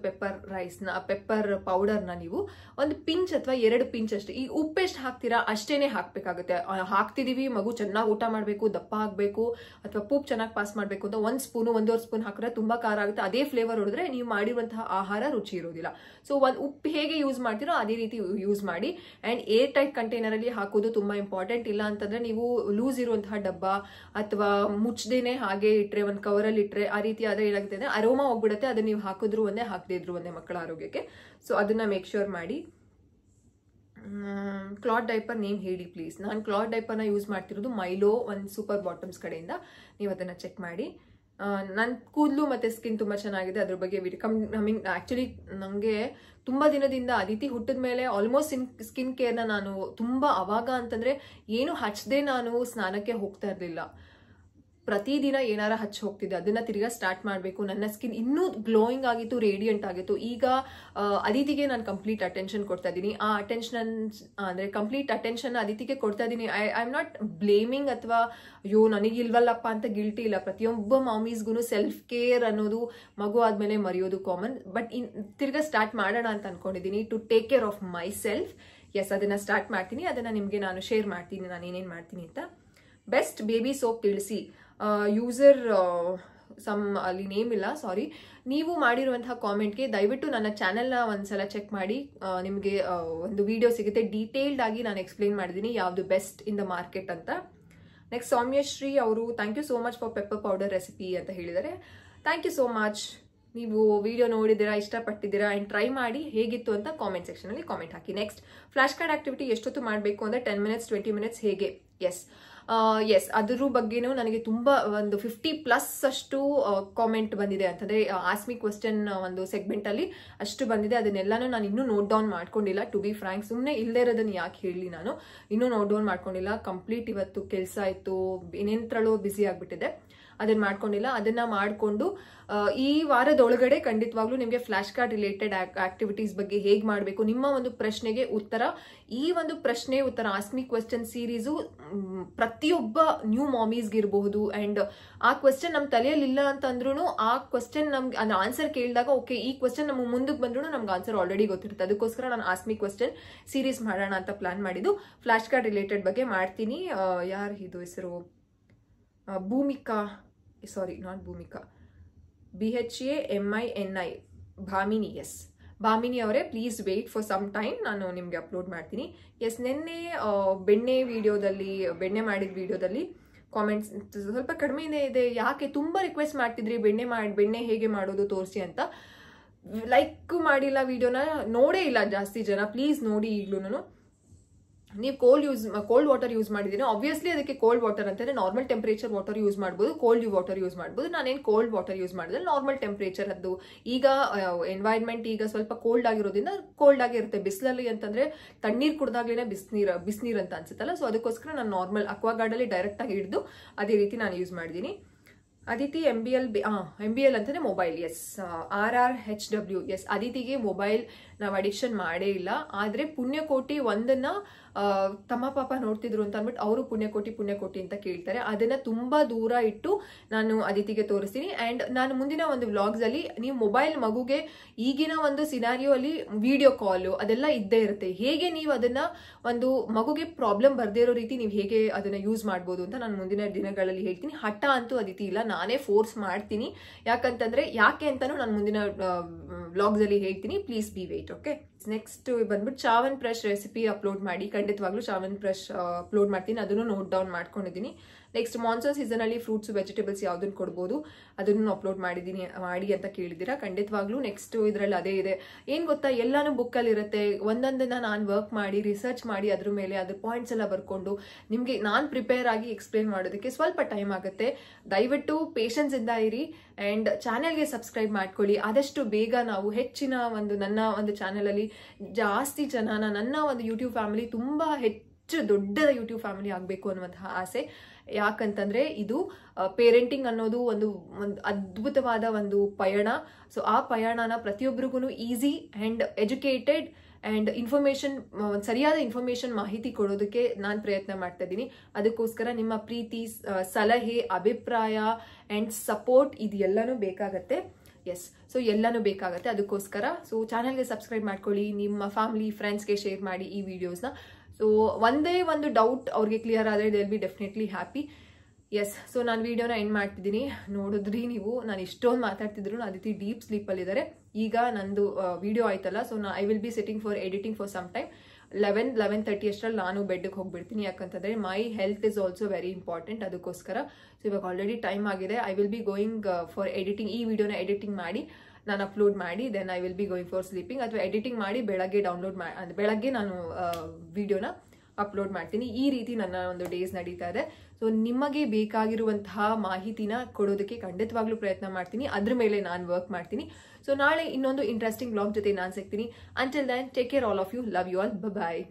ಪೆಪ್ಪರ್ ಪೌಡರ್ನ ನೀವು ಒಂದು ಪಿಂಚ್ ಅಥವಾ 2 ಪಿಂಚ್ ಅಷ್ಟೇ. ಈ ಉಪ್ಪೆಷ್ಟು ಹಾಕ್ತೀರಾ ಅಷ್ಟೇನೆ ಹಾಕ್ಬೇಕಾಗುತ್ತೆ. ಹಾಕ್ತಿದೀವಿ, ಮಗು ಚೆನ್ನಾಗಿ ಊಟ ಮಾಡಬೇಕು, ದಪ್ಪ ಆಗಬೇಕು, ಅಥವಾ ಪೂಪ್ ಚೆನ್ನಾಗಿ ಪಾಸ್ ಮಾಡಬೇಕು ಅಂತ 1 ಸ್ಪೂನು 1.5 ಸ್ಪೂನ್ ಹಾಕಿದ್ರೆ ತುಂಬಾ ಖಾರ ಆಗುತ್ತೆ. ಅದೇ ಫ್ಲೇವರ್ ಹೊಡೆದ್ರೆ ನೀವು ಮಾಡಿರುವಂತಹ ಆಹಾರ ರುಚಿ ಇರೋದಿಲ್ಲ. ಸೊ ಉಪ್ಪು ಹೇಗೆ ಯೂಸ್ ಮಾಡ್ತೀರೋ ಅದೇ ರೀತಿ ಯೂಸ್ ಮಾಡಿ. ಆ್ಯಂಡ್ ಏರ್ ಟೈಟ್ ಕಂಟೈನರಲ್ಲಿ ಹಾಕೋದು ತುಂಬ ಇಂಪಾರ್ಟೆಂಟ್. ಇಲ್ಲ ಅಂತಂದ್ರೆ ನೀವು ಲೂಸ್ ಇರುವಂತಹ ಡಬ್ಬ ಅಥವಾ ಮುಚ್ಚದೇನೆ ಹಾಗೆ ಇಟ್ರೆ, ಒಂದು ಕವರಲ್ಲಿ ಇಟ್ರೆ, ಆ ರೀತಿ ಆದ್ರೆ ಏನಾಗುತ್ತೆ ಅಂದ್ರೆ ಅರೋಮಾ ಹೋಗ್ಬಿಡುತ್ತೆ. ಅದನ್ನ ನೀವು ಹಾಕಿದ್ರು ಒಂದೇ, ಹಾಕದೇ ಇದ್ರು ಒಂದೇ ಮಕ್ಕಳ ಆರೋಗ್ಯಕ್ಕೆ. ಸೊ ಅದನ್ನ ಮೇಕ್ ಶ್ಯೂರ್ ಮಾಡಿ. ಕ್ಲಾತ್ ಡೈಪರ್ ನೇಮ್ ಹೇಳಿ ಪ್ಲೀಸ್. ನಾನು ಕ್ಲಾತ್ ಡೈಪರ್ನ ಯೂಸ್ ಮಾಡ್ತಿರೋದು ಮೈಲೋ ಒಂದು ಸೂಪರ್ ಬಾಟಮ್ಸ್ ಕಡೆಯಿಂದ. ನೀವು ಅದನ್ನ ಚೆಕ್ ಮಾಡಿ. ನನ್ನ ಕೂದಲು ಮತ್ತೆ ಸ್ಕಿನ್ ತುಂಬ ಚೆನ್ನಾಗಿದೆ, ಅದ್ರ ಬಗ್ಗೆ ಆ್ಯಕ್ಚುಲಿ ನನಗೆ ತುಂಬ ದಿನದಿಂದ ಅದಿತಿ ಹುಟ್ಟಿದ ಮೇಲೆ ಆಲ್ಮೋಸ್ಟ್ ಸ್ಕಿನ್ ಕೇರ್ನ ನಾನು ತುಂಬ, ಅವಾಗ ಅಂತಂದರೆ ಏನು ಹಚ್ಚದೆ ನಾನು ಸ್ನಾನಕ್ಕೆ ಹೋಗ್ತಾ ಇರಲಿಲ್ಲ. ಪ್ರತಿದಿನ ಏನಾರ ಹಚ್ಚಿ ಹೋಗ್ತಿದ್ದೆ. ಅದನ್ನ ತಿರ್ಗಾ ಸ್ಟಾರ್ಟ್ ಮಾಡಬೇಕು. ನನ್ನ ಸ್ಕಿನ್ ಇನ್ನೂ ಗ್ಲೋಯಿಂಗ್ ಆಗಿತ್ತು, ರೇಡಿಯಂಟ್ ಆಗಿತ್ತು. ಈಗ ಅದಿತಿಗೆ ನಾನು ಕಂಪ್ಲೀಟ್ ಅಟೆನ್ಷನ್ ಕೊಡ್ತಾ ಇದ್ದೀನಿ. ಆ ಅಟೆನ್ಷನ್ ಅಂದರೆ ಕಂಪ್ಲೀಟ್ ಅಟೆನ್ಷನ್ ಅದಿತಿಗೆ ಕೊಡ್ತಾ ಇದ್ದೀನಿ. ಐ ಆಮ್ ನಾಟ್ ಬ್ಲೇಮಿಂಗ್ ಅಥವಾ ಅಯ್ಯೋ ನನಗಿಲ್ವಲ್ಲಪ್ಪ ಅಂತ ಗಿಲ್ಟಿ ಇಲ್ಲ. ಪ್ರತಿಯೊಬ್ಬ ಮಾಮೀಸ್ಗೂ ಸೆಲ್ಫ್ ಕೇರ್ ಅನ್ನೋದು ಮಗು ಆದಮೇಲೆ ಮರೆಯೋದು ಕಾಮನ್. ಬಟ್ ತಿರ್ಗಾ ಸ್ಟಾರ್ಟ್ ಮಾಡೋಣ ಅಂತ ಅನ್ಕೊಂಡಿದ್ದೀನಿ, to take care of myself. Yes, ಅದನ್ನು ಸ್ಟಾರ್ಟ್ ಮಾಡ್ತೀನಿ. ಅದನ್ನು ನಿಮಗೆ ನಾನು ಶೇರ್ ಮಾಡ್ತೀನಿ, ನಾನು ಏನೇನು ಮಾಡ್ತೀನಿ ಅಂತ. ಬೆಸ್ಟ್ ಬೇಬಿ ಸೋಪ್ ತಿಳಿಸಿ. ಯೂಸರ್ ಅಲ್ಲಿ ನೇಮ್ ಇಲ್ಲ, ಸಾರಿ. ನೀವು ಮಾಡಿರುವಂತಹ ಕಾಮೆಂಟ್ಗೆ ದಯವಿಟ್ಟು ನನ್ನ ಚಾನೆಲ್ನ ಒಂದ್ಸಲ ಚೆಕ್ ಮಾಡಿ. ನಿಮಗೆ ಒಂದು ವಿಡಿಯೋ ಸಿಗುತ್ತೆ, ಡೀಟೇಲ್ಡ್ ಆಗಿ ನಾನು ಎಕ್ಸ್ಪ್ಲೇನ್ ಮಾಡಿದ್ದೀನಿ ಯಾವುದು ಬೆಸ್ಟ್ ಇನ್ ದ ಮಾರ್ಕೆಟ್ ಅಂತ. ನೆಕ್ಸ್ಟ್ ಸೌಮ್ಯಶ್ರೀ ಅವರು, thank you so much for pepper powder recipe ಅಂತ ಹೇಳಿದ್ದಾರೆ. Thank you so much. ನೀವು ವಿಡಿಯೋ ನೋಡಿದ್ದೀರಾ, ಇಷ್ಟಪಟ್ಟಿದ್ದೀರಾ, ಆ್ಯಂಡ್ ಟ್ರೈ ಮಾಡಿ ಹೇಗಿತ್ತು ಅಂತ ಕಾಮೆಂಟ್ ಸೆಕ್ಷನಲ್ಲಿ ಕಾಮೆಂಟ್ ಹಾಕಿ. ನೆಕ್ಸ್ಟ್, ಫ್ಲಾಶ್ ಕಾರ್ಡ್ ಆಕ್ಟಿವಿಟಿ ಎಷ್ಟೊತ್ತು ಮಾಡಬೇಕು ಅಂದರೆ 10 ಮಿನಿಟ್ಸ್ 20 ಮಿನಿಟ್ಸ್ ಹೇಗೆ? ಎಸ್, ಅದ್ರ ಬಗ್ಗೆನೂ ನನಗೆ ತುಂಬ ಒಂದು 50+ ಅಷ್ಟು ಕಾಮೆಂಟ್ ಬಂದಿದೆ. ಅಂತಂದರೆ ಆಸ್ಮಿ ಕ್ವೆಶ್ಚನ್ ಒಂದು ಸೆಗ್ಮೆಂಟಲ್ಲಿ ಅಷ್ಟು ಬಂದಿದೆ. ಅದನ್ನೆಲ್ಲನೂ ನಾನು ಇನ್ನೂ ನೋಟ್ ಡೌನ್ ಮಾಡ್ಕೊಂಡಿಲ್ಲ. ಟು ಬಿ ಫ್ರ್ಯಾಂಕ್, ಸುಮ್ಮನೆ ಇಲ್ಲದೇ ಇರೋದನ್ನು ಯಾಕೆ ಹೇಳಿ, ನಾನು ಇನ್ನೂ ನೋಟ್ ಡೌನ್ ಮಾಡ್ಕೊಂಡಿಲ್ಲ. ಕಂಪ್ಲೀಟ್ ಇವತ್ತು ಕೆಲಸ ಆಯಿತು, ಇನ್ನೇಂತ್ರಳು ಬ್ಯುಸಿ ಆಗಿಬಿಟ್ಟಿದೆ, ಅದನ್ನ ಮಾಡ್ಕೊಂಡಿಲ್ಲ. ಅದನ್ನ ಮಾಡಿಕೊಂಡು ಈ ವಾರದೊಳಗಡೆ ಖಂಡಿತವಾಗ್ಲೂ ನಿಮಗೆ ಫ್ಲಾಶ್ ಕಾರ್ಡ್ ರಿಲೇಟೆಡ್ ಆಕ್ಟಿವಿಟೀಸ್ ಬಗ್ಗೆ ಹೇಗೆ ಮಾಡಬೇಕು, ನಿಮ್ಮ ಒಂದು ಪ್ರಶ್ನೆಗೆ ಉತ್ತರ, ಈ ಒಂದು ಪ್ರಶ್ನೆ ಉತ್ತರ ಆಸ್ಮಿ ಕ್ವೆಶ್ಚನ್ ಸೀರೀಸು ಪ್ರತಿಯೊಬ್ಬ ನ್ಯೂ ಮಾಮೀಸ್ಗೆ ಇರಬಹುದು. ಆ್ಯಂಡ್ ಆ ಕ್ವೆಶ್ಚನ್ ನಮ್ಮ ತಲೆಯಲ್ಲಿ ಇಲ್ಲ ಅಂತಂದ್ರೂ ಆ ಕ್ವೆಶ್ಚನ್ ನಮ್ಗೆ ಅದು ಆನ್ಸರ್ ಕೇಳಿದಾಗ ಓಕೆ ಈ ಕ್ವೆಶ್ಚನ್ ನಮ್ಗೆ ಮುಂದಕ್ಕೆ ಬಂದ್ರೂ ನಮ್ಗೆ ಆನ್ಸರ್ ಆಲ್ರೆಡಿ ಗೊತ್ತಿರುತ್ತೆ. ಅದಕ್ಕೋಸ್ಕರ ನಾನು ಆಸ್ಮಿ ಕ್ವೆಶ್ಚನ್ ಸೀರೀಸ್ ಮಾಡೋಣ ಅಂತ ಪ್ಲಾನ್ ಮಾಡಿದ್ದು. ಫ್ಲಾಶ್ ಕಾರ್ಡ್ ರಿಲೇಟೆಡ್ ಬಗ್ಗೆ ಮಾಡ್ತೀನಿ. ಯಾರು ಇದು ಹೆಸರು? Bhoomika, sorry not Bhoomika, BHAMINI, Bhamini. Yes, Bhamini ಅವರೇ, please wait for some time, ನಾನು ನಿಮಗೆ ಅಪ್ಲೋಡ್ ಮಾಡ್ತೀನಿ. ಎಸ್, ನಿನ್ನೆ ಬೆಣ್ಣೆ ಮಾಡಿದ ವಿಡಿಯೋದಲ್ಲಿ ಕಾಮೆಂಟ್ಸ್ ಸ್ವಲ್ಪ ಕಡಿಮೆನೇ ಇದೆ, ಯಾಕೆ ತುಂಬ ರಿಕ್ವೆಸ್ಟ್ ಮಾಡ್ತಿದ್ರಿ ಬೆಣ್ಣೆ ಹೇಗೆ ಮಾಡೋದು ತೋರಿಸಿ ಅಂತ. ಲೈಕ್ ಮಾಡಿಲ್ಲ, ವಿಡಿಯೋನ ನೋಡೇ ಇಲ್ಲ ಜಾಸ್ತಿ ಜನ. ಪ್ಲೀಸ್ ನೋಡಿ. ಈಗಲೂ ನೀವು ಕೋಲ್ಡ್ ವಾಟರ್ ಯೂಸ್ ಮಾಡಿದ್ದೀನಿ, ಆಬ್ವಿಯಸ್ಲಿ ಅದಕ್ಕೆ ಕೋಲ್ಡ್ ವಾಟರ್ ಅಂತಂದರೆ ನಾರ್ಮಲ್ ಟೆಂಪ್ರೇಚರ್ ವಾಟರ್ ಯೂಸ್ ಮಾಡ್ಬೋದು, ಕೋಲ್ಡ್ ವಾಟರ್ ಯೂಸ್ ಮಾಡ್ಬೋದು. ನಾನೇನು ಕೋಲ್ಡ್ ವಾಟರ್ ಯೂಸ್ ಮಾಡಿದ್ರೆ ನಾರ್ಮಲ್ ಟೆಂಪ್ರೇಚರ್. ಅದು ಈಗ ಎನ್ವೈರ್ಮೆಂಟ್ ಈಗ ಸ್ವಲ್ಪ ಕೋಲ್ಡ್ ಆಗಿರೋದ್ರಿಂದ ಕೋಲ್ಡ್ ಆಗಿರುತ್ತೆ. ಬಿಸಿಲಲ್ಲಿ ಅಂತಂದರೆ ತಣ್ಣೀರು ಕುಡ್ದಾಗ್ಲೇ ಬಿಸಿನೀರು ಅಂತ ಅನ್ಸುತ್ತಲ್ಲ, ಸೊ ಅದಕ್ಕೋಸ್ಕರ ನಾನು ನಾರ್ಮಲ್ ಅಕ್ವಾಗಾರ್ಡಲ್ಲಿ ಡೈರೆಕ್ಟಾಗಿ ಹಿಡಿದು ಅದೇ ರೀತಿ ನಾನು ಯೂಸ್ ಮಾಡಿದ್ದೀನಿ. ಅದಿತಿ MBL ಅಂತಂದರೆ ಮೊಬೈಲ್. Yes, RRHW. ಎಸ್, ಅದಿತಿಗೆ ಮೊಬೈಲ್ ನಾವು ಅಡಿಕ್ಷನ್ ಮಾಡೇ ಇಲ್ಲ. ಆದರೆ ಪುಣ್ಯಕೋಟಿ ಒಂದನ್ನು ತಮ್ಮ ಪಾಪ ನೋಡ್ತಿದ್ರು ಅಂತ ಅಂದ್ಬಿಟ್ಟು ಅವರು ಪುಣ್ಯಕೋಟಿ ಅಂತ ಕೇಳ್ತಾರೆ. ಅದನ್ನು ತುಂಬ ದೂರ ಇಟ್ಟು ನಾನು ಅದಿತಿಗೆ ತೋರಿಸ್ತೀನಿ. ಆ್ಯಂಡ್ ನಾನು ಮುಂದಿನ ಒಂದು ವ್ಲಾಗ್ಸಲ್ಲಿ ನೀವು ಮೊಬೈಲ್ ಮಗುಗೆ ಈಗಿನ ಒಂದು ಸಿನಾರಿಯೋ ಅಲ್ಲಿ ವಿಡಿಯೋ ಕಾಲು ಅದೆಲ್ಲ ಇದ್ದೇ ಇರುತ್ತೆ. ಹೇಗೆ ನೀವು ಅದನ್ನು ಒಂದು ಮಗುಗೆ ಪ್ರಾಬ್ಲಮ್ ಬರದೇ ಇರೋ ರೀತಿ ನೀವು ಹೇಗೆ ಅದನ್ನು ಯೂಸ್ ಮಾಡ್ಬೋದು ಅಂತ ನಾನು ಮುಂದಿನ ದಿನಗಳಲ್ಲಿ ಹೇಳ್ತೀನಿ. ಹಠ ಅಂತೂ ಅದಿತಿ ಇಲ್ಲ, ನಾನೇ ಫೋರ್ಸ್ ಮಾಡ್ತೀನಿ. ಯಾಕೆ ಅಂತಲೂ ನಾನು ಮುಂದಿನ ವ್ಲಾಗ್ಸಲ್ಲಿ ಹೇಳ್ತೀನಿ. Please be wait. Okay, next ಬಂದ್ಬಿಟ್ಟು ಚಾವನ್ ಬ್ರಷ್ ರೆಸಿಪಿ ಅಪ್ಲೋಡ್ ಮಾಡಿ. ಖಂಡಿತವಾಗ್ಲೂ ಚಾವನ್ ಬ್ರಷ್ ಅಪ್ಲೋಡ್ ಮಾಡ್ತೀನಿ, ಅದನ್ನು ನೋಟ್ ಡೌನ್ ಮಾಡ್ಕೊಂಡಿದ್ದೀನಿ. ನೆಕ್ಸ್ಟ್ ಮಾನ್ಸೂನ್ ಸೀಸನಲ್ಲಿ ಫ್ರೂಟ್ಸ್ ವೆಜಿಟೇಬಲ್ಸ್ ಯಾವುದನ್ನು ಕೊಡ್ಬೋದು ಅದನ್ನು ಅಪ್ಲೋಡ್ ಮಾಡಿ ಅಂತ ಕೇಳಿದ್ದೀರಾ. ಖಂಡಿತವಾಗ್ಲೂ ನೆಕ್ಸ್ಟ್ ಇದರಲ್ಲಿ ಅದೇ ಇದೆ. ಏನು ಗೊತ್ತಾ, ಎಲ್ಲಾನು ಬುಕ್ಕಲ್ಲಿ ಇರುತ್ತೆ. ಒಂದೊಂದನ್ನು ನಾನು ವರ್ಕ್ ಮಾಡಿ ರಿಸರ್ಚ್ ಮಾಡಿ ಅದ್ರ ಮೇಲೆ ಅದ್ರ ಪಾಯಿಂಟ್ಸ್ ಎಲ್ಲ ಬರ್ಕೊಂಡು ನಿಮಗೆ ನಾನು ಪ್ರಿಪೇರ್ ಆಗಿ ಎಕ್ಸ್ಪ್ಲೇನ್ ಮಾಡೋದಕ್ಕೆ ಸ್ವಲ್ಪ ಟೈಮ್ ಆಗುತ್ತೆ. ದಯವಿಟ್ಟು ಪೇಷನ್ಸಿಂದ ಇರಿ ಆ್ಯಂಡ್ ಚಾನೆಲ್ಗೆ ಸಬ್ಸ್ಕ್ರೈಬ್ ಮಾಡ್ಕೊಳ್ಳಿ. ಆದಷ್ಟು ಬೇಗ ನಾವು ಹೆಚ್ಚಿನ ನನ್ನ ಒಂದು ಚಾನೆಲಲ್ಲಿ ಜಾಸ್ತಿ ಜನನ ನನ್ನ ಒಂದು ಯೂಟ್ಯೂಬ್ ಫ್ಯಾಮಿಲಿ ತುಂಬ ಹೆಚ್ಚು ದೊಡ್ಡ ಯೂಟ್ಯೂಬ್ ಫ್ಯಾಮಿಲಿ ಆಗಬೇಕು ಅನ್ನುವಂತಹ ಆಸೆ. ಯಾಕಂತಂದರೆ ಇದು ಪೇರೆಂಟಿಂಗ್ ಅನ್ನೋದು ಒಂದು ಅದ್ಭುತವಾದ ಒಂದು ಪಯಣ. ಸೊ ಆ ಪಯಣನ ಪ್ರತಿಯೊಬ್ಬರಿಗೂ ಈಸಿ ಆ್ಯಂಡ್ ಎಜುಕೇಟೆಡ್ ಆ್ಯಂಡ್ ಸರಿಯಾದ ಇನ್ಫಾರ್ಮೇಷನ್ ಮಾಹಿತಿ ಕೊಡೋದಕ್ಕೆ ನಾನು ಪ್ರಯತ್ನ ಮಾಡ್ತಾ ಇದ್ದೀನಿ. ಅದಕ್ಕೋಸ್ಕರ ನಿಮ್ಮ ಪ್ರೀತಿ, ಸಲಹೆ, ಅಭಿಪ್ರಾಯ ಆ್ಯಂಡ್ ಸಪೋರ್ಟ್ ಇದೆಲ್ಲನೂ ಬೇಕಾಗತ್ತೆ. ಎಸ್, ಸೊ ಎಲ್ಲನೂ ಬೇಕಾಗುತ್ತೆ. ಅದಕ್ಕೋಸ್ಕರ ಸೊ ಚಾನಲ್ಗೆ ಸಬ್ಸ್ಕ್ರೈಬ್ ಮಾಡ್ಕೊಳ್ಳಿ, ನಿಮ್ಮ ಫ್ಯಾಮಿಲಿ ಫ್ರೆಂಡ್ಸ್ಗೆ ಶೇರ್ ಮಾಡಿ ಈ ವಿಡಿಯೋಸ್ನ. ಸೊ ಒಂದೇ ಒಂದು ಡೌಟ್ ಅವ್ರಿಗೆ ಕ್ಲಿಯರ್ ಆದರೆ they will be definitely happy. Yes, so ನಾನು ವಿಡಿಯೋನ ಎಂಡ್ ಮಾಡ್ತಿದ್ದೀನಿ. ನೋಡಿದ್ರಿ ನೀವು, ನಾನು ಇಷ್ಟೊಂದು ಮಾತಾಡ್ತಿದ್ರು. ಅದಿತಿ ಡೀಪ್ ಸ್ಲೀಪಲ್ಲಿದ್ದಾರೆ. ಈಗ ನಂದು ವಿಡಿಯೋ ಆಯ್ತಲ್ಲ, so I will be sitting for editing for some time. 11:30 ಅಷ್ಟರಲ್ಲಿ ನಾನು ಬೆಡ್ಗೆ ಹೋಗ್ಬಿಡ್ತೀನಿ. ಯಾಕಂತಂದರೆ my health is also very important. ಅದಕ್ಕೋಸ್ಕರ ಸೊ ಇವಾಗ ಆಲ್ರೆಡಿ ಟೈಮ್ ಆಗಿದೆ. I will be going for editing. ಈ ವಿಡಿಯೋನ ಎಡಿಟಿಂಗ್ ಮಾಡಿ ನಾನು ಅಪ್ಲೋಡ್ ಮಾಡಿ then I will be going for sleeping. ಅಥವಾ ಎಡಿಟಿಂಗ್ ಮಾಡಿ ಬೆಳಗ್ಗೆ ನಾನು ವಿಡಿಯೋನ ಅಪ್ಲೋಡ್ ಮಾಡ್ತೀನಿ. ಈ ರೀತಿ ನನ್ನ ಒಂದು ಡೇಸ್ ನಡೀತಾ ಇದೆ. ಸೊ ನಿಮಗೆ ಬೇಕಾಗಿರುವಂತಹ ಮಾಹಿತಿನ ಕೊಡೋದಕ್ಕೆ ಖಂಡಿತವಾಗ್ಲೂ ಪ್ರಯತ್ನ ಮಾಡ್ತೀನಿ. ಅದ್ರ ಮೇಲೆ ನಾನು ವರ್ಕ್ ಮಾಡ್ತೀನಿ. ಸೊ ನಾಳೆ ಇನ್ನೊಂದು ಇಂಟ್ರೆಸ್ಟಿಂಗ್ ವ್ಲಾಗ್ ಜೊತೆ ನಾನು ಸಿಗ್ತೀನಿ. Until then take care all of you. Love you all. Bye.